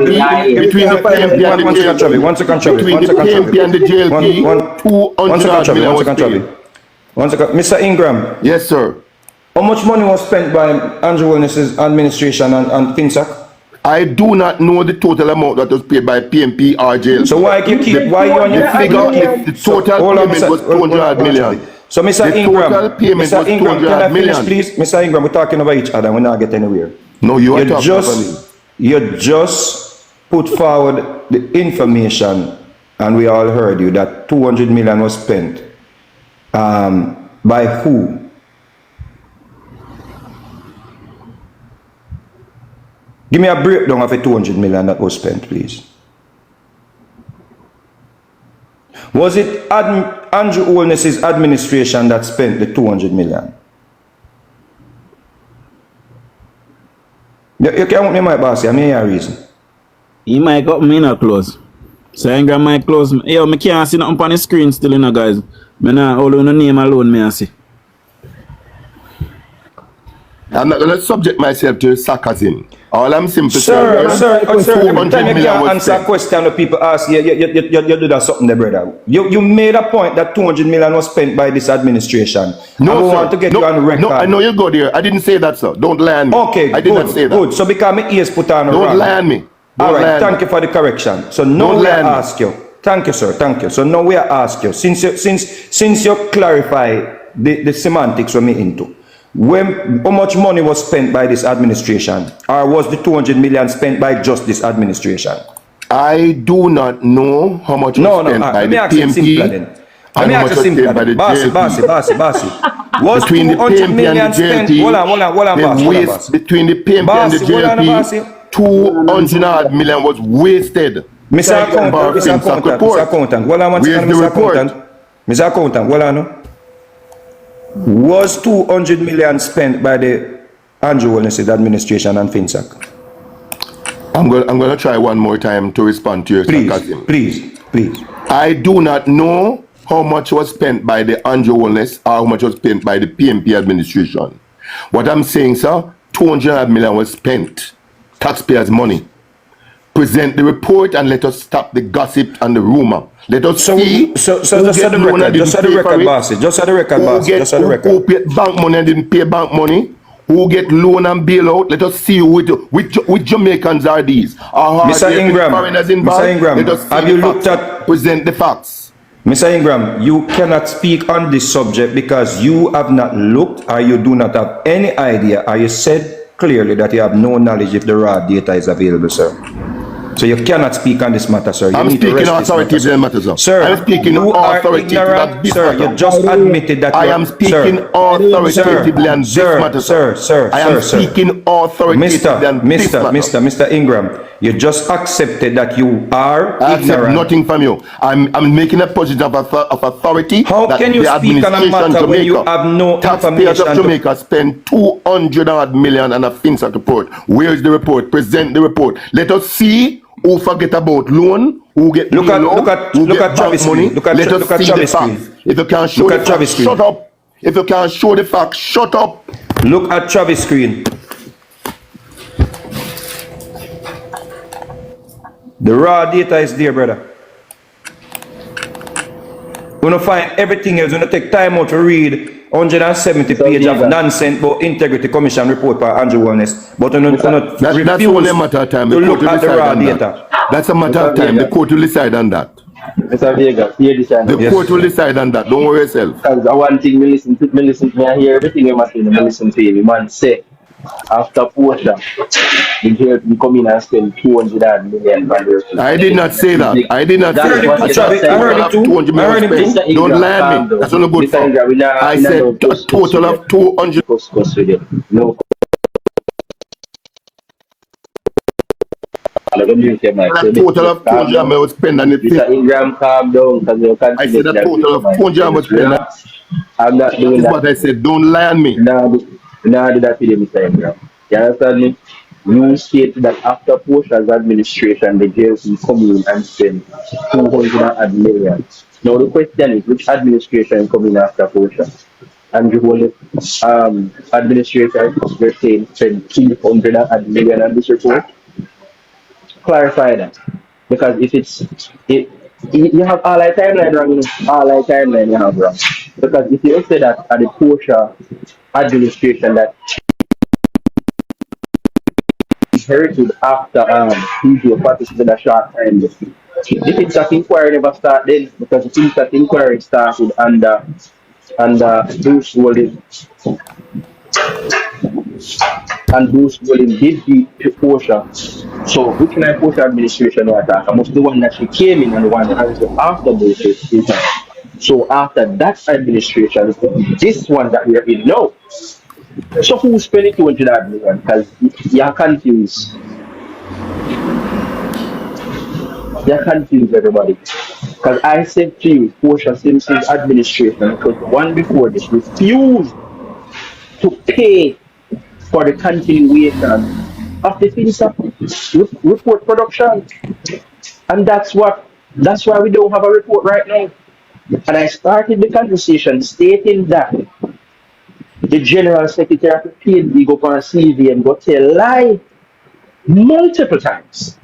Between the PMP and the JLP. One second, Travis. Between the PMP and the JLP, 200 million was paid. One second. Mr. Ingram. Yes, sir. How much money was spent by Andrew Wellness's administration and Finsac? I do not know the total amount that was paid by PMP or JLP. So why you keep, why you on your figure? The total payment was 200 million. So Mr. Ingram, Mr. Ingram, can I finish, please? Mr. Ingram, we're talking about each other. We're not getting anywhere. No, you are talking You just put forward the information, and we all heard you, that 200 million was spent. By who? Give me a breakdown of the 200 million that was spent, please. Was it Andrew Holness's administration that spent the 200 million? You can't open my boss, I mean, a reason. He might got me not close. So Ingram might close. Yo, I can't see nothing on the screen still, you know, guys. I not all the name alone, I see. I'm not going to subject myself to sarcasm. All I'm simply saying, sir, every time you can answer a question that people ask, you do that something there, brother. You made a point that 200 million was spent by this administration. No, I want to get you on record. No, I know you go there. I didn't say that, sir. Don't lie on me. Okay, I did not say that. Good. So because my ears put on don't lie on me. All right, thank you for the correction. So now we ask you. Thank you, sir. Thank you. So now we ask you, since you clarify the semantics we're into, how much money was spent by this administration, or was the 200 million spent by just this administration? I do not know how much was spent by the PMP. Let me ask you simply then. Bossy. Was between the PMP and the JLP, hold on, between the PMP and the JLP, 200 million was wasted. Mr. Accountant, Mr. Accountant, well, I know. Was 200 million spent by the Andrew Wellness administration and Finsac? I'm going to try one more time to respond to your sarcasm. Please. I do not know how much was spent by the Andrew Wellness or how much was spent by the PMP administration. What I'm saying, sir, 200 million was spent, taxpayers' money. present the report and let us stop the gossip and the rumor. Let us see. So just for the record, just for the record, bossy. Just for the record, bossy. Just for the record. Who paid bank money and didn't pay bank money? Who get loan and bailout? Let us see which Jamaicans are these. Mr. Ingram, Mr. Ingram, let us see have you looked at present the facts? Mr. Ingram, you cannot speak on this subject because you have not looked or you do not have any idea or you said clearly that you have no knowledge if the raw data is available, sir. So you cannot speak on this matter, sir. I'm speaking authoritatively matter, sir. Sir, I'm speaking you are authoritatively. ignorant, sir. You just admitted that I am speaking authoritatively on this matter, sir. I am speaking authoritatively on this matter. Mr. Ingram, you just accepted that you are I accept ignorant. nothing from you. I'm making a position of authority. How can you speak on a matter when you have no taxpayers information? of Jamaica spend 200 million on a Finsac report. Where is the report? Present the report. Let us see who forget about loan, who get look at Travis money. Look at Travis screen. If you can't show the facts, shut up. If you can't show the facts, shut up. Look at Travis screen. The raw data is there, brother. We're gonna find everything else. We're gonna take time out to read 170 pages of nonsense about Integrity Commission report by Andrew Wellness. But we're not that's only a matter of time. to look at the raw data. That's a matter of time. The court will decide on that. Mr. Vega, hear this. The court will decide on that. Don't worry yourself. Because one thing, me listen to me, I hear everything you must say, me listen to you. Man say, after Portia, you hear me come in and spend 200 million. I did not say that. I did not say that. I heard it too. Don't lie me. That's not good for. I said a total of 200. No. A total of 200 I was spend on it. Mr. Ingram, calm down. I said a total of 200 I was spend. I'm not doing that. That's what I said. Don't lie on me. No, do that with you, Mr. Ingram. You understand me? You state that after Portia's administration, the JLC come in and spend 200 million. Now the question is, which administration come in after Portia? And the whole administrator, they're saying spend 300 million on this report. Clarify that, because if you have all our timeline wrong, all our timeline you have wrong. Because if you say that at the Portia administration that inherited after DJ participated in a short time, the Finsac inquiry never started then, because the Finsac inquiry started under Bruce William. And Bruce William did beat Portia. So which kind of Portia administration was that? Must the one that she came in and the one that after Bruce. So after that administration, this one that we are in now. So who's spending 200 million? Because you're confused. You're confused, everybody. Because I said to you, Portia Simpson's administration, because the one before this refused to pay for the continuation of the Finsac report production. And that's why we don't have a report right now. And I started the conversation stating that the General Secretary of the PNB go on CV and go tell lie multiple times.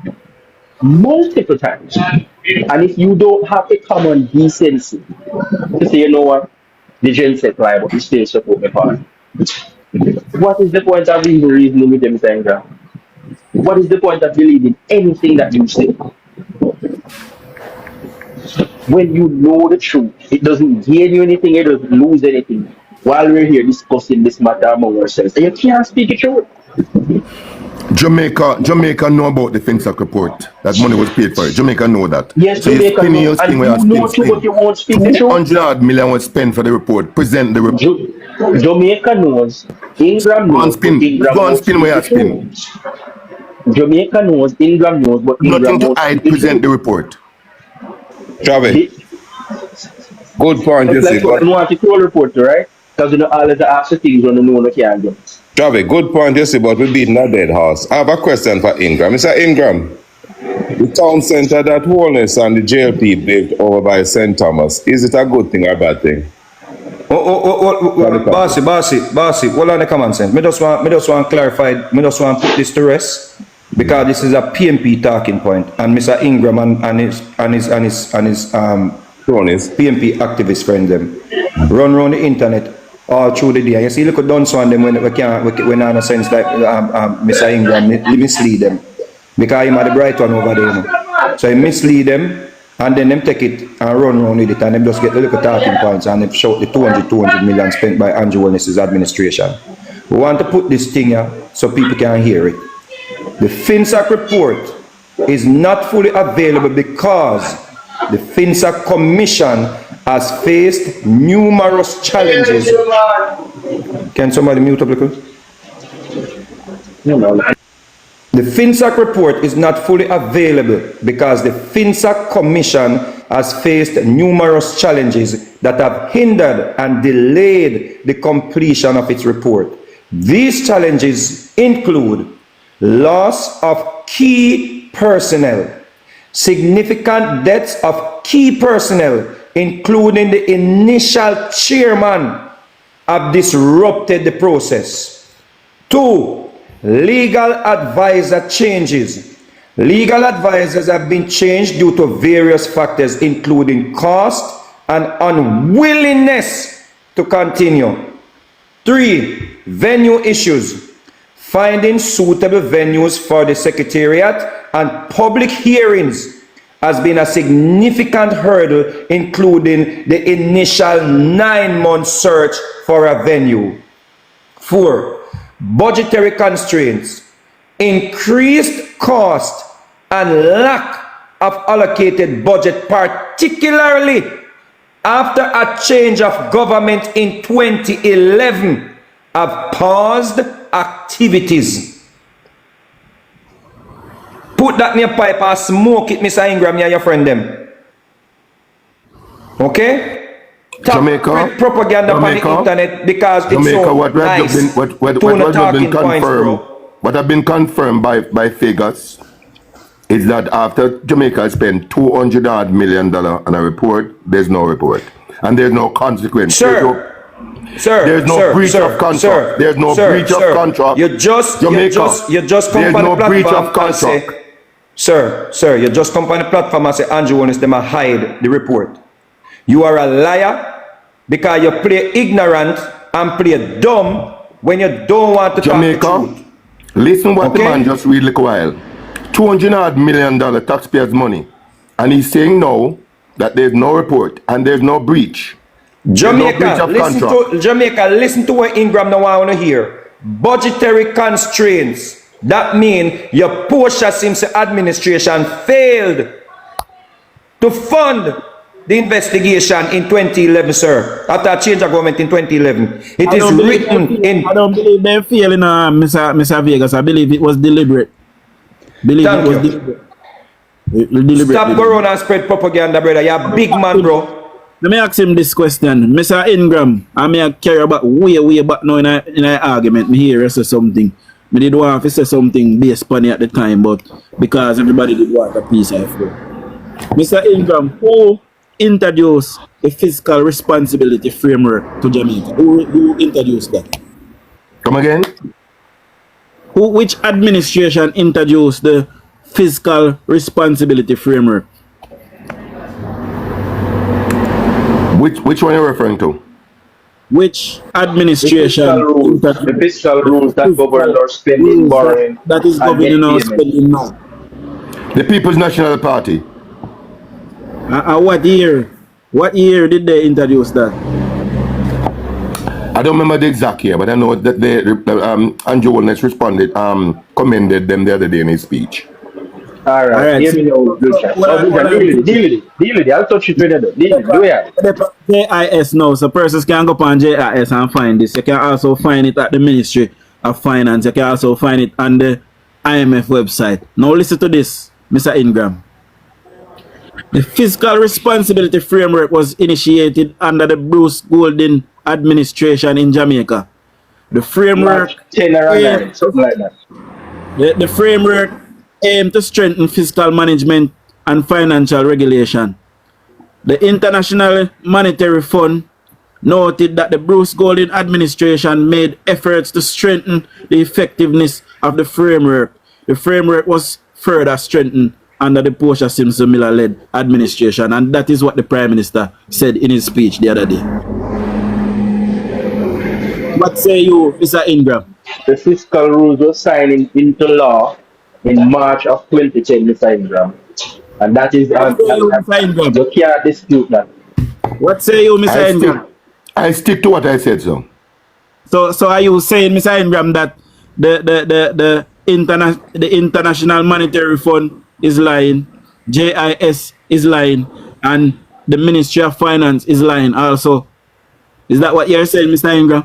Multiple times. And if you don't have the common decency to say, you know what, the gen said lie, but you still support me for it. What is the point of even reasoning with them, Ingram? What is the point of believing anything that you say? When you know the truth, it doesn't gain you anything, it doesn't lose anything. While we're here discussing this matter among ourselves, and you can't speak the truth. Jamaica know about the Finsac report. That money was paid for it. Jamaica know that. Yes, so Jamaica know. And you know too, but you won't speak the truth. 200 million was spent for the report. Present the report. Jamaica knows. Ingram knows. Go and spin where I spin. Jamaica knows. Ingram knows. But nothing to hide. Present the report. Travis. Good point. It's like you want to call report, right? Because you know all of the actual things when you know what you can do. Travis, good point you say, but we're beating a dead horse. I have a question for Ingram. Mr. Ingram, the town centre that Wellness and the JLP built over by St. Thomas, is it a good thing or a bad thing? Bossy, hold on the common sense. Me just want clarify, me just want put this to rest. because this is a PMP talking point, and Mr. Ingram and his PMP activist friend them run around the internet all through the day. You see, look at Dunso and them when in a sense like Mr. Ingram mislead them because him are the bright one over there. You know? So he mislead them and then them take it and run around with it and them just get the little talking points and they shout the 200 million spent by Andrew Wellness's administration. We want to put this thing here so people can hear it. The Finsac report is not fully available because the Finsac Commission has faced numerous challenges. Can somebody mute up the The Finsac report is not fully available because the Finsac Commission has faced numerous challenges that have hindered and delayed the completion of its report. These challenges include loss of key personnel, significant deaths of key personnel, including the initial chairman, have disrupted the process. 2. Legal advisor changes. Legal advisors have been changed due to various factors, including cost and unwillingness to continue. 3. Venue issues. Finding suitable venues for the Secretariat and public hearings has been a significant hurdle, including the initial 9-month search for a venue. 4. Budgetary constraints, increased cost, and lack of allocated budget, particularly after a change of government in 2011, have paused activities. Put that in your pipe and smoke it, Mr. Ingram, you and your friend them. Okay? Jamaica, propaganda on the internet because it's so nice. What have been confirmed by figures is that after Jamaica spent $200 million on a report, there's no report. And there's no consequence. There's no breach of contract. There's no breach of contract. You just come on the platform and say, sir, you just come on the platform and say Andrew Wellness them hide the report. You are a liar because you play ignorant and play dumb when you don't want to Jamaica, talk the truth. Listen what the man just read like a while. $200 million taxpayers' money. And he's saying now that there's no report and there's no breach. Jamaica, listen to what Ingram now want to hear. Budgetary constraints. That means your Portia Simpson administration failed to fund the investigation in 2011, sir. After a change of government in 2011. It is written in... I don't believe they're failing, Mr. Vegas. I believe it was deliberate. Deliberate. Stop going around and spread propaganda, brother. You're a big man, bro. Let me ask him this question. Mr. Ingram, I may carry about way back now in an argument. Me hear you say something. Me did want to say something based on it at the time, but because everybody did want a piece of it. Mr. Ingram, who introduced the fiscal responsibility framework to Jamaica? Who introduced that? Come again? Which administration introduced the fiscal responsibility framework? Which one are you referring to? Which administration? The fiscal rules that govern our spending, borrowing. That is governing our spending now. The People's National Party. What year? What year did they introduce that? I don't remember the exact year, but I know that Andrew Wellness responded, commended them the other day in his speech. All right. Hear me now, deal with it. I'll touch it with you. Deal with it. JIS now, so persons can go on JIS and find this. You can also find it at the Ministry of Finance. You can also find it on the IMF website. Now listen to this, Mr. Ingram. The fiscal responsibility framework was initiated under the Bruce Golding administration in Jamaica. The framework something like that. The framework aimed to strengthen fiscal management and financial regulation. The International Monetary Fund noted that the Bruce Golding administration made efforts to strengthen the effectiveness of the framework, The framework was further strengthened under the Portia Simpson Miller-led administration, and that is what the Prime Minister said in his speech the other day. What say you, Mr. Ingram? The fiscal rules were signed into law in March of 2010, Mr. Ingram. And that is, you can't dispute that. What say you, Mr. Ingram? I stick to what I said, so. So are you saying, Mr. Ingram, that the International Monetary Fund is lying, JIS is lying, and the Ministry of Finance is lying also? Is that what you're saying, Mr. Ingram?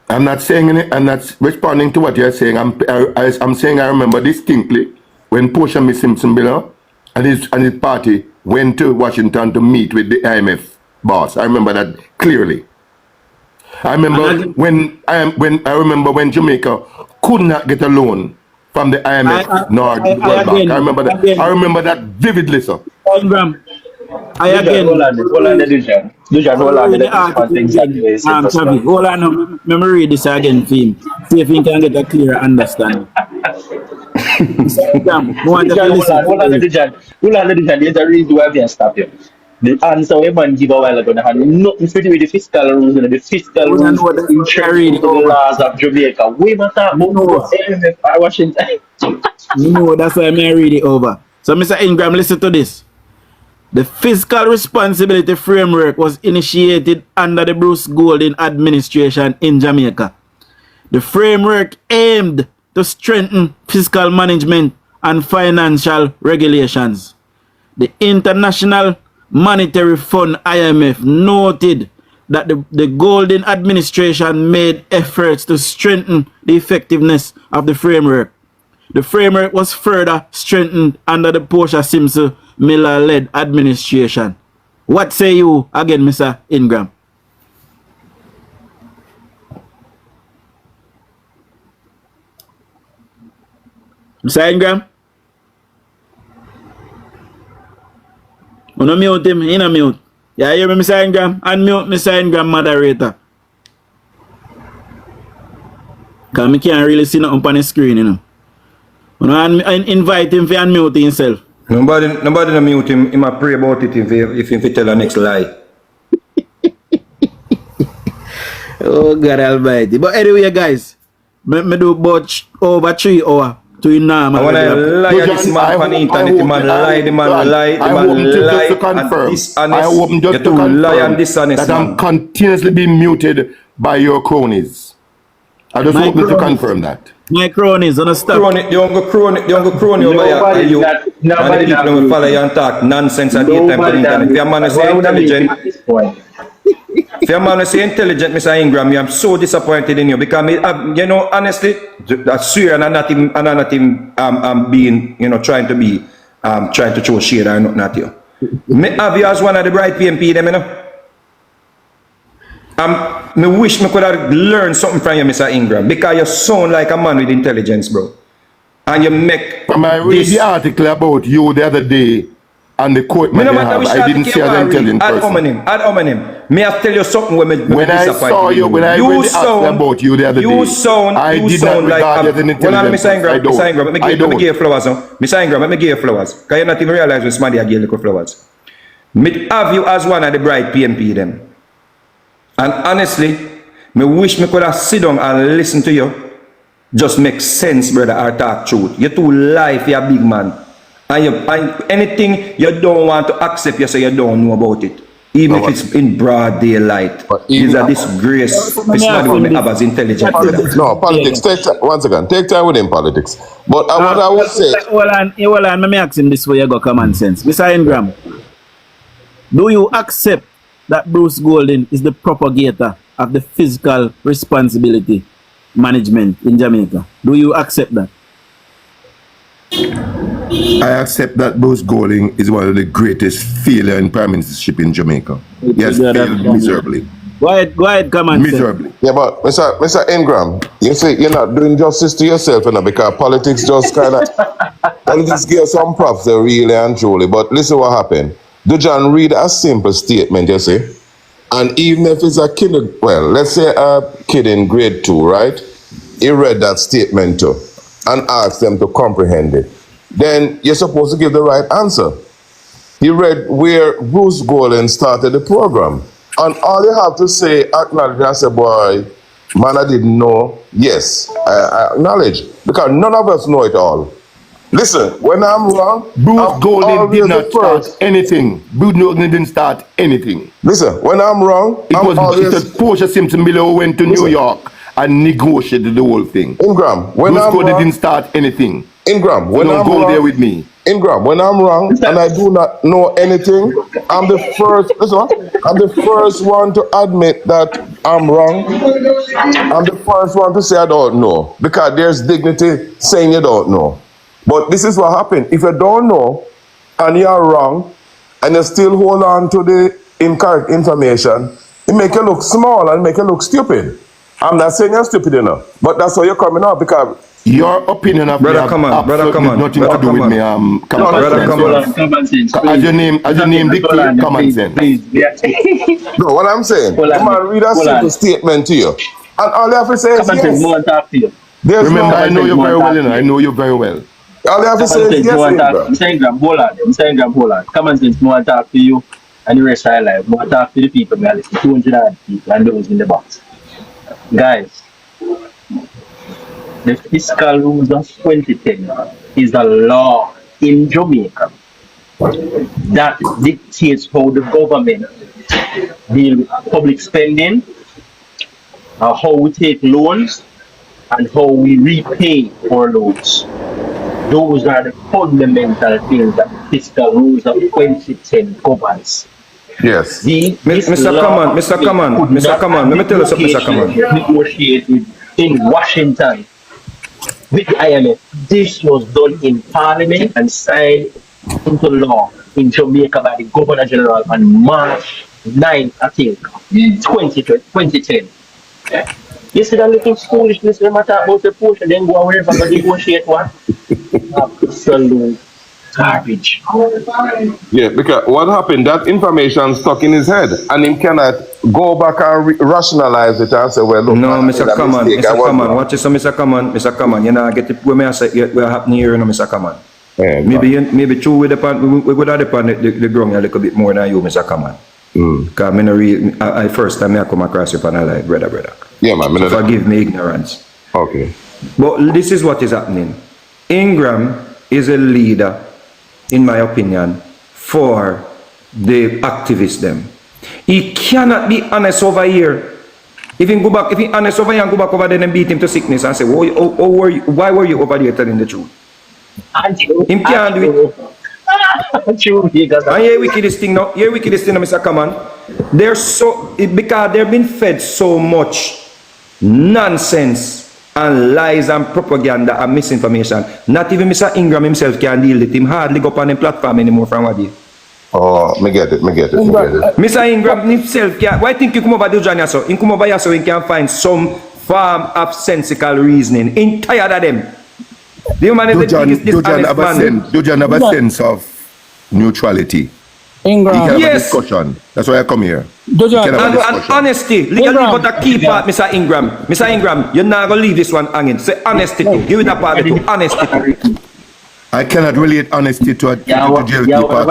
I'm not saying it. I'm not responding to what you're saying. I'm saying I remember distinctly when Portia Simpson Miller and his party went to Washington to meet with the IMF boss. I remember that clearly. I remember when Jamaica could not get a loan from the IMF nor the World Bank. I remember that. I remember that vividly, sir. Ingram, Hold on, Dujan, hold on, let me read this again for him. See if he can get a clear understanding. Hold on, there's a reason why I can't stop you. The answer we man give a while ago had nothing to do with the fiscal rules and the fiscal rules in the laws of Jamaica. We must talk about the IMF Washington. No, that's why I read it over. So, Mr. Ingram, listen to this. The Fiscal Responsibility Framework was initiated under the Bruce Golding administration in Jamaica. The framework aimed to strengthen fiscal management and financial regulations. The International Monetary Fund, IMF, noted that the Golding administration made efforts to strengthen the effectiveness of the framework. The framework was further strengthened under the Portia Simpson Miller-led administration. What say you again, Mr. Ingram? Mr. Ingram? Unmute him, in a mute. Yeah, you hear me, Mr. Ingram? Unmute Mr. Ingram, moderator. Because I can't really see nothing on the screen, you know. I invite him to unmute himself. Nobody unmute him. He might pray about it if he tell the next lie. Oh, God Almighty. But anyway, guys, me do about over 3 hours to him now. I want to lie at this man on the internet. The man lie. I hope just to confirm that I'm continuously being muted by your cronies. I just want to confirm that. My cronies, understand? The younger crony over here are you. And the people will follow you and talk nonsense at the time to the internet. If your man is intelligent, Mr. Ingram, I'm so disappointed in you because, you know, honestly, I swear I'm not even being, you know, trying to throw shade or nothing at you. Me have you as one of the bright PMP, them, you know. I wish me could have learned something from you, Mr. Ingram, because you sound like a man with intelligence, bro. And you make. I read the article about you the other day and the quote man I didn't see as intelligent person. Ad hominem. May I tell you something when I saw you, when I read the article about you the other day, I did not regard you as an intelligent person. Mr. Ingram, let me give you flowers. Mr. Ingram, let me give you flowers. Because you not even realize when somebody I give you flowers. Me have you as one of the bright PMP them. And honestly, me wish me could have sit down and listen to you. Just make sense, brother, or talk truth. You're too life, you're a big man. And anything you don't want to accept, you say you don't know about it. Even if it's in broad daylight. It's a disgrace. It's not going to have as intelligent. No, politics. Once again, take time within politics. But what I would say. Well, let me ask him this way, you got common sense. Mr. Ingram, do you accept that Bruce Golding is the propagator of the fiscal responsibility management in Jamaica? Do you accept that? I accept that Bruce Golding is one of the greatest failure in prime ministership in Jamaica. He has failed miserably. Go ahead, come on. Miserably. Yeah, but Mr. Ingram, you say you're not doing justice to yourself, you know, because politics just kind of politics give some props there really and truly. But listen what happened. DUJON read a simple statement, you see, and even if it's a kid, well, let's say a kid in grade 2, right? He read that statement too. and ask them to comprehend it, then you're supposed to give the right answer. You read where Bruce Golden started the program. And all you have to say, acknowledge and say, boy, man, I didn't know. Yes, I acknowledge. Because none of us know it all. Listen, when I'm wrong, Bruce Golden did not start anything. Bruce Golden didn't start anything. Listen, when I'm wrong, it was Portia Simpson Miller who went to New York and negotiated the whole thing. Ingram, when Bruce I'm Golden wrong, didn't start anything. Ingram, when so I'm go wrong, there with me. Ingram, when I'm wrong and I do not know anything, I'm the first. Listen, I'm the first one to admit that I'm wrong. I'm the first one to say I don't know, because there's dignity saying you don't know. But this is what happened. If you don't know and you're wrong and you still hold on to the incorrect information, it make you look small and make you look stupid. I'm not saying you're stupid enough, but that's how you're coming out, because your opinion of brother, me come on, brother, come on, nothing to do with me. As your name dictate, common sense. No, what I'm saying, come on, read a simple statement to you, and all you have to say is yes. Remember, I know you very well, you know. I know you very well. All you have to say is yes, Mr. Ingram, hold on. Common sense, more talk to you and the rest of your life. More talk to the people, man. Listen, 200 people and those in the box. Guys, the fiscal rules of 2010 is a law in Jamaica that dictates how the government deal with public spending, how we take loans, and how we repay our loans. Those are the fundamental things that the fiscal rules of 2010 governs. Yes. Mr. Kaman, let me tell you something, Mr. Kaman. Negotiated in Washington with the IMF. This was done in Parliament and signed into law in Jamaica by the Governor General on March 9th, I think, 2010. Yeah. You see that little foolishness when I talk about the portion, then go away from the negotiate what? Absolute garbage. Yeah, because what happened, that information stuck in his head, and he cannot go back and rationalize it and say, well, look, no, Mr. Kaman, watch this, Mr. Kaman, you know, I get it, when I say, what happening here, Mr. Kaman. Yeah, maybe true we would have depend the ground a little bit more than you, Mr. Kaman. Because I first time I come across you and I like, brother. Yeah, man. So forgive me ignorance. Okay. But this is what is happening. Ingram is a leader, in my opinion, for the activists them. He cannot be honest over here. If he honest over here and go back over there and beat him to sickness and say, why were you over there telling the truth? Him can't do it. And here wickedest thing now, Mr. Kaman. They're so, because they've been fed so much nonsense and lies and propaganda and misinformation. Not even Mr. Ingram himself can deal with him. Hardly go up on the platform anymore from what he. Oh, me get it. Mr. Ingram himself can. Why think you come over to DUJON so? You come over here so you can find some form of sensical reasoning. In tired of them. DUJON have a sense of neutrality. Ingram. Yes. Discussion. That's why I come here. And honesty. Legally, but a key part, Mr. Ingram. Mr. Ingram, you're not going to leave this one hanging. Say honesty. Give it a part to honesty. I cannot relate honesty to jail keeper.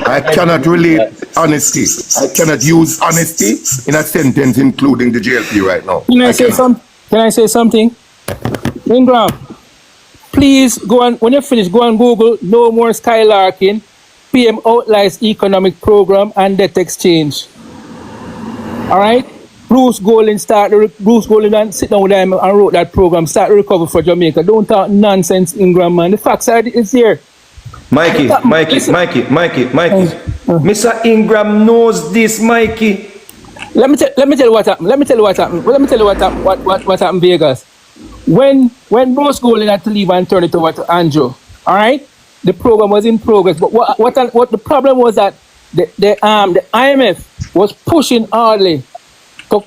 I cannot relate honesty. I cannot use honesty in a sentence including the JLP right now. Can I say something? Ingram, please go on, when you finish, go on Google, no more skylarking, PM outlines economic program and debt exchange. All right? Bruce Golden and sit down with them and wrote that program, start to recover for Jamaica. Don't talk nonsense, Ingram, man. The facts are it's here. Mikey. Mr. Ingram knows this, Mikey. Let me tell you what happened. Let me tell you what happened, Vegas. When Bruce Golden had to leave and turn it over to Andrew, all right, the program was in progress. But what the problem was that the IMF was pushing hardly to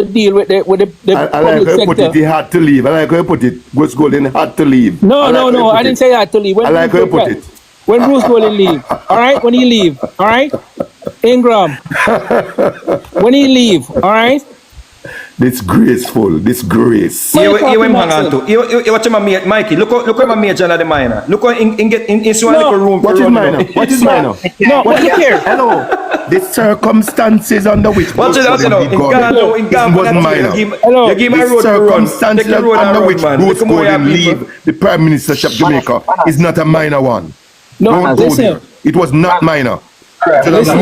deal with the public sector. Put it, he had to leave. I like how you put it. Bruce Golden had to leave. No, I didn't say he had to leave. I like how you put it. When Bruce Golden leave, all right, when he leave, all right, Ingram, when he leave, all right, Disgraceful. Disgrace. You him hang on to. You watch my mate, Mikey. Look how my mate John the minor. Look how in one little room. What is minor? What is minor? No, but look here. Hello. The circumstances under which Watch it out, you know. In Ghana, wasn't minor. You give my The road to run. circumstances Take the road under and which run, man. Bruce Look more Gordon people. leave the Prime Ministership of Jamaica is not a minor one. No, Don't go listen. there. It was not minor. It was a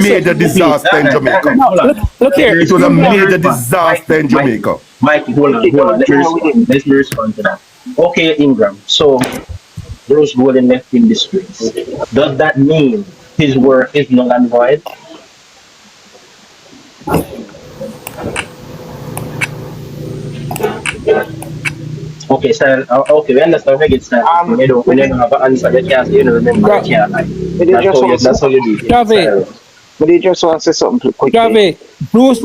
major disaster in Jamaica. No, look here. It was a major disaster in Jamaica. Mikey, hold on. Let me respond to that. Okay, Ingram. So, Bruce Gordon left in the streets. Does that mean his work is null and void? Okay, sir. Okay, we understand. We get started. We don't have an answer. You can't say, remember, you can't lie. That's how you do it. Javi, But he just want to say something quickly. Javi, Bruce,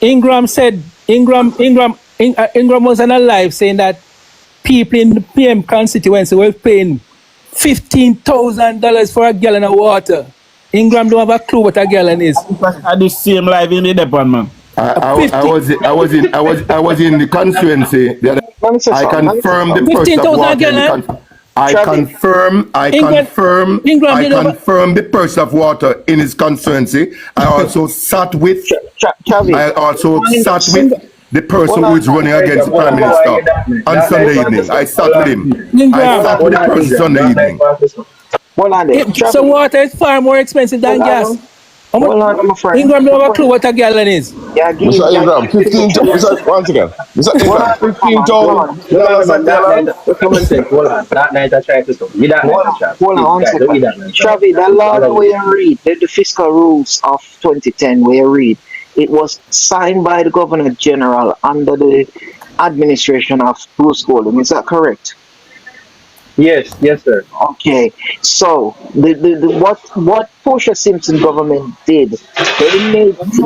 Ingram said, Ingram was on a live saying that people in the PM constituency were paying $15,000 for a gallon of water. Ingram don't have a clue what a gallon is. At the same live in the depot, man. I was in the constituency. I confirm the price of water. I confirm the price of water in his constituency. I also sat with the person who is running against the Prime Minister on Sunday evening. I sat with him. I sat with the person Sunday evening. So water is far more expensive than gas. Ingram don't have a clue what a gallon is. Mr. Ingram, 15,000. Once again. Mr. Ingram, 15,000. Hold on. That night I tried to stop. Hold on 1 second. Travi, the law where you read, the fiscal rules of 2010 where you read, it was signed by the Governor General under the administration of Bruce Gordon. Is that correct? Yes, sir. Okay, so what Portia Simpson government did,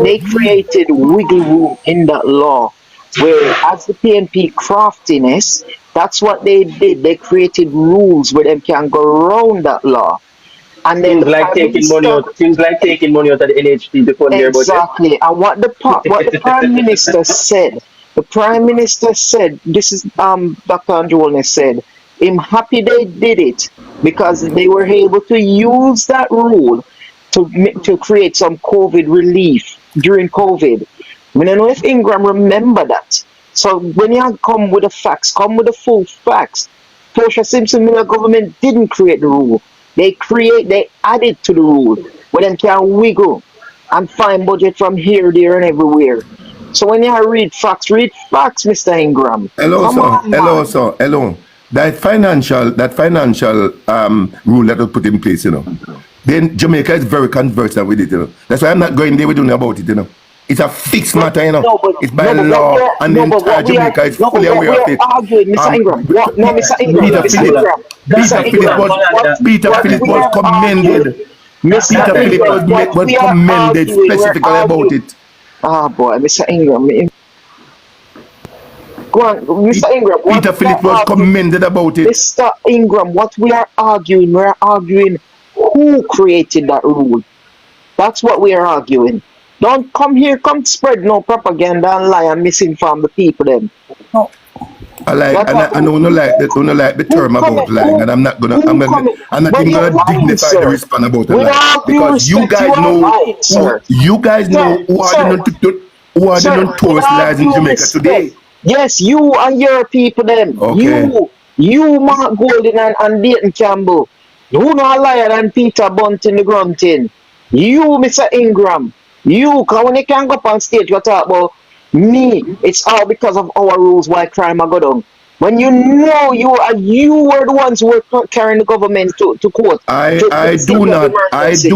they created wiggle room in that law, where as the PNP craftiness, that's what they did. They created rules where they can go around that law. And then things like taking money out of the NHT to fund their budget. Exactly, and what the Prime Minister said, this is Dr. Andrew Holness said, I'm happy they did it because they were able to use that rule to create some COVID relief during COVID. I don't know if Ingram remember that. So when you come with the facts, come with the full facts. Portia Simpson Miller government didn't create the rule. They added to the rule where them can wiggle and find budget from here, there, and everywhere. So when you read facts, Mr. Ingram. Hello, sir. That financial rule that was put in place, then Jamaica is very conversant with it, That's why I'm not going there with you about it, It's a fixed matter, It's by law, and the entire Jamaica is fully aware of it. Mr. Ingram. Mr. Ingram. Peter Phillips was commended. Peter Phillips was commended specifically about it. Ah, boy, Mr. Ingram. Go on, Mr. Ingram. Peter Phillips was commended about it. Mr. Ingram, what we're arguing who created that rule. That's what we are arguing. Don't come here, come spread no propaganda and lie and misinform the people then. No. I don't like the term about lying, and I'm not even gonna dignify the response about the lie. Because you guys know who are the notorious lies in Jamaica today. Yes, you and your people them. Okay. You Mark Golden and Dayton Campbell. You know a liar than Peter Bunting the Grunting. You, Mr. Ingram. You, cause when you can go up on stage, you talk about me. It's all because of our rules why crime are go down. When you know you were the ones who were carrying the government to court. I do not speak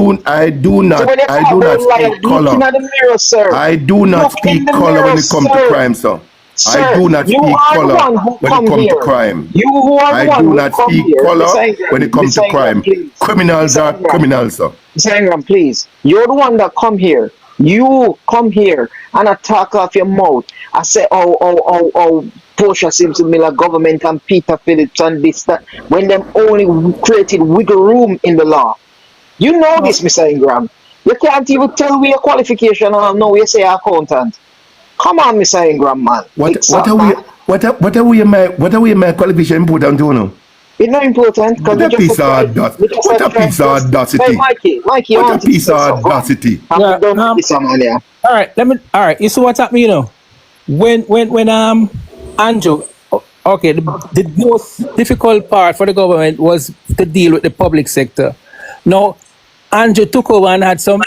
color. I do not speak color when it comes to crime, sir. I do not speak color when it comes to crime. I do not speak color when it comes to crime. Criminals are criminals, sir. Mr. Ingram, please. You're the one that come here. You come here and attack off your mouth. I say, Portia Simpson Miller government and Peter Phillips and this, that, when them only created wiggle room in the law. You know this, Mr. Ingram. You can't even tell me your qualification or know you say accountant. Come on, Mr. Ingram, man. What are we my qualification important to know? It's not important because What a piece of audacity. What a piece of audacity. Hey, Mikey, What a piece of audacity. All right. You see what's happening, you know? When Andrew, okay, the most difficult part for the government was to deal with the public sector. Now, Andrew took over and had some,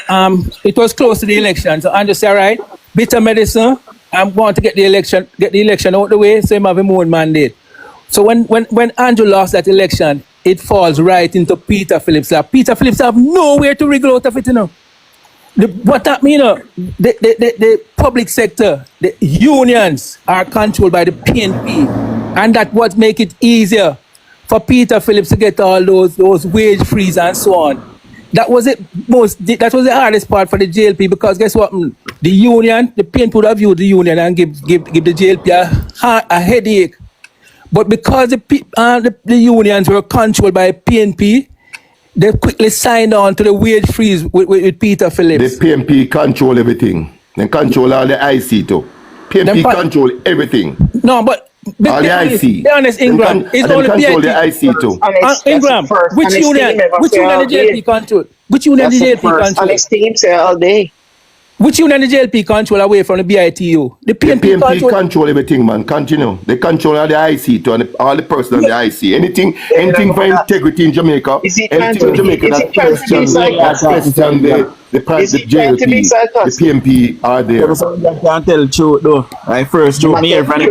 it was close to the election. So Andrew said, all right, bitter medicine, I'm going to get the election out the way, so him have a own mandate. So when Andrew lost that election, it falls right into Peter Phillips. Peter Phillips have nowhere to wriggle out of it, you know. What that mean, the public sector, the unions are controlled by the PNP, and that what make it easier for Peter Phillips to get all those wage freeze and so on. That was that was the hardest part for the JLP, because guess what? The union, the PNP would have viewed the union and give the JLP a headache. But because the unions were controlled by PNP, they quickly signed on to the wage freeze with Peter Phillips. The PNP control everything. They control all the IC too. PNP control everything. No, but all the IC. Be honest, Ingram. It's only control PNP. the IC too. Ingram, which union the JLP control? Which union the JLP control? And his team say all day. Which union the JLP control away from the BITU? The PNP control everything, man. Continue. They control all the IC to all the person on the IC. Anything for integrity in Jamaica. Anything in Jamaica that question the private JLP, the PNP are there. I can't tell the truth though. I first truth me here from the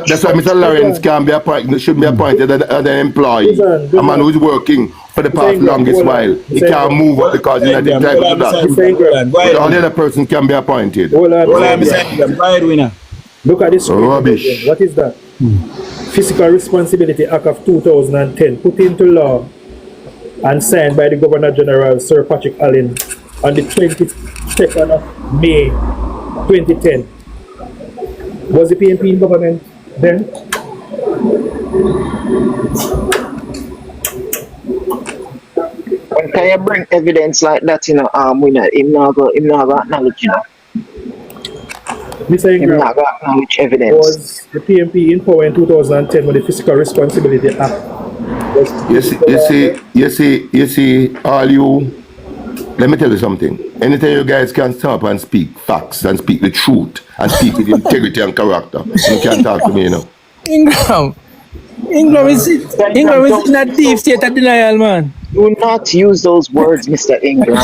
That's why Mr. Lawrence can be appointed, should be appointed as an employee. A man who's working for the past longest while. He can't move up because he's not entitled to that. But all the other persons can be appointed. Hold on. Look at this. Rubbish. What is that? Fiscal Responsibility Act of 2010, put into law and signed by the Governor General Sir Patrick Allen on the 22nd of May 2010. Was the PNP in government then? Can you bring evidence like that, you know, him not go acknowledge, you know. Mr. Ingram, not go acknowledge evidence. Was the PNP in power in 2010 when the Fiscal Responsibility Act was... You see, all you... Let me tell you something. Anytime you guys can stop and speak facts and speak the truth and speak with integrity and character, you can't talk to me, you know. Ingram is in a deep state of denial, man. Do not use those words, Mr. Ingram.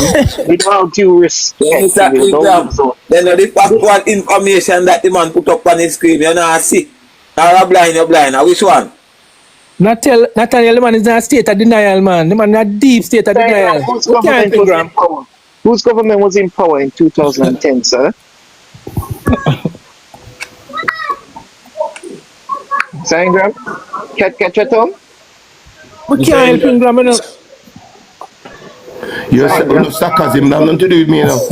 With all due respect. Mr. Ingram, then the factual information that the man put up on his screen, you're not sick. You're blind. Which one? Not tell the man is in a state of denial, man. The man in a deep state of denial. Whose government was in power in 2010, sir? Sir Ingram? Catch your tongue? We can't help Ingram, you know. You're sarcasm, that nothing to do with me, you know.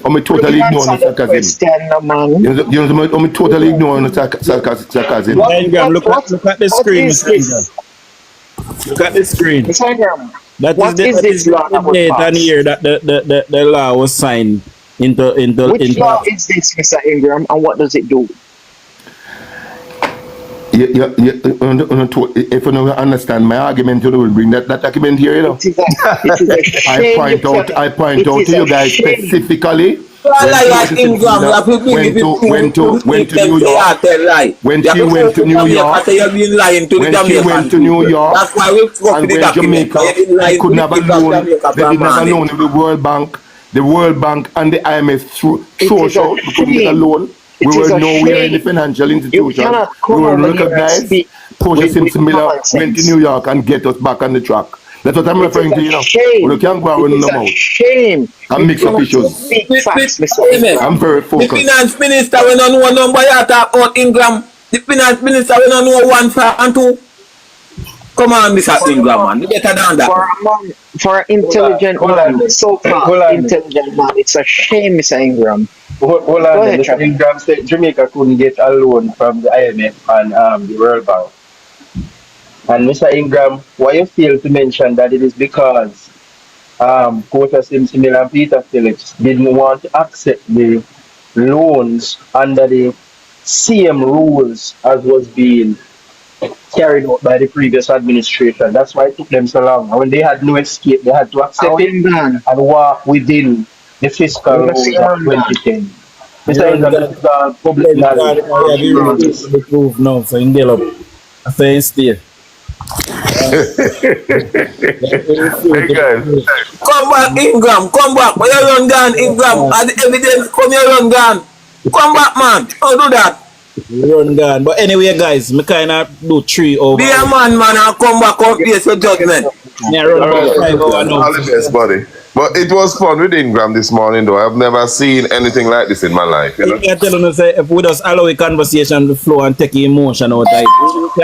I'm totally ignoring the sarcasm. You know, I'm totally ignoring the sarcasm. Look at the screen. Look at the screen. That is this law that year that the law was signed into. Which law is this, Mr. Ingram, and what does it do? If you don't understand my argument, you will bring that document here, you know. I point out to you guys specifically when to New York. When she went to New York, that's why we and when Jamaica, they couldn't have a loan. They didn't have a loan with the World Bank. The World Bank and the IMF throw out because we had a loan. We were nowhere in the financial institution. We were recognized. Portia Simpson Miller went to New York and get us back on the track. That's what I'm referring to, you know. We can't go around no more. And mix up issues. I'm very focused. The finance minister will not know a number you talk about Ingram. The finance minister will not know 1, 5, and 2. Come on, Mr. Ingram, man. You better than that. For an intelligent man, so-called intelligent man, it's a shame, Mr. Ingram. Hold on, Mr. Ingram said Jamaica couldn't get a loan from the IMF and the World Bank. And Mr. Ingram, why you fail to mention that it is because Portia Simpson and Peter Phillips didn't want to accept the loans under the same rules as was being carried out by the previous administration. That's why it took them so long. And when they had no escape, they had to accept it and walk within the fiscal rules of 2010. Mr. Ingram, the public knowledge. The proof now, so in get up. I say stay. Hey guys. Come back, Ingram. Come back. Where you run down, Ingram? As the evidence come here, run down. Come back, man. Don't do that. Run gone. But anyway, guys, me kind of do 3 over. Be a man, and come back out here for judgment. Yeah, run about 5 over now. All the best, buddy. But it was fun with Ingram this morning, though. I've never seen anything like this in my life. You know? I tell you, say, if we just allow a conversation to flow and take emotion out of it.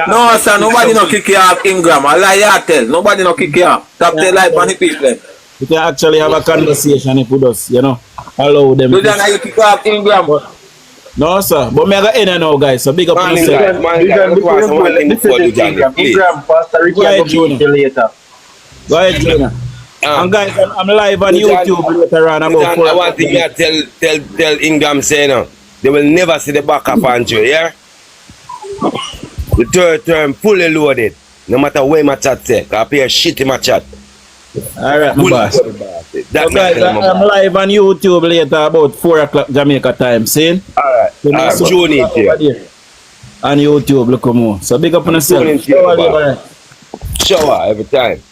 No, sir, nobody no kick you off, Ingram. I lie you tell. Nobody no kick you off. Stop the life on the people. We can actually have a conversation if we just, allow them. You don't have to kick off, Ingram. No, sir. But me I got in now, guys. So big up on yourself. Ingram, Pastor Ricky, I will meet you later. Go ahead, Jonah. And guys, I'm live on YouTube later on about 4 I want to tell Ingram say no. They will never see the back of Andrew, yeah? The third term fully loaded. No matter where my chat say. I pay a shit in my chat. Alright, my boss. So guys, I'm live on YouTube later about 4 o'clock Jamaica time, see? Alright. So tune in here. On YouTube, look more. So big up on yourself. Shower every time.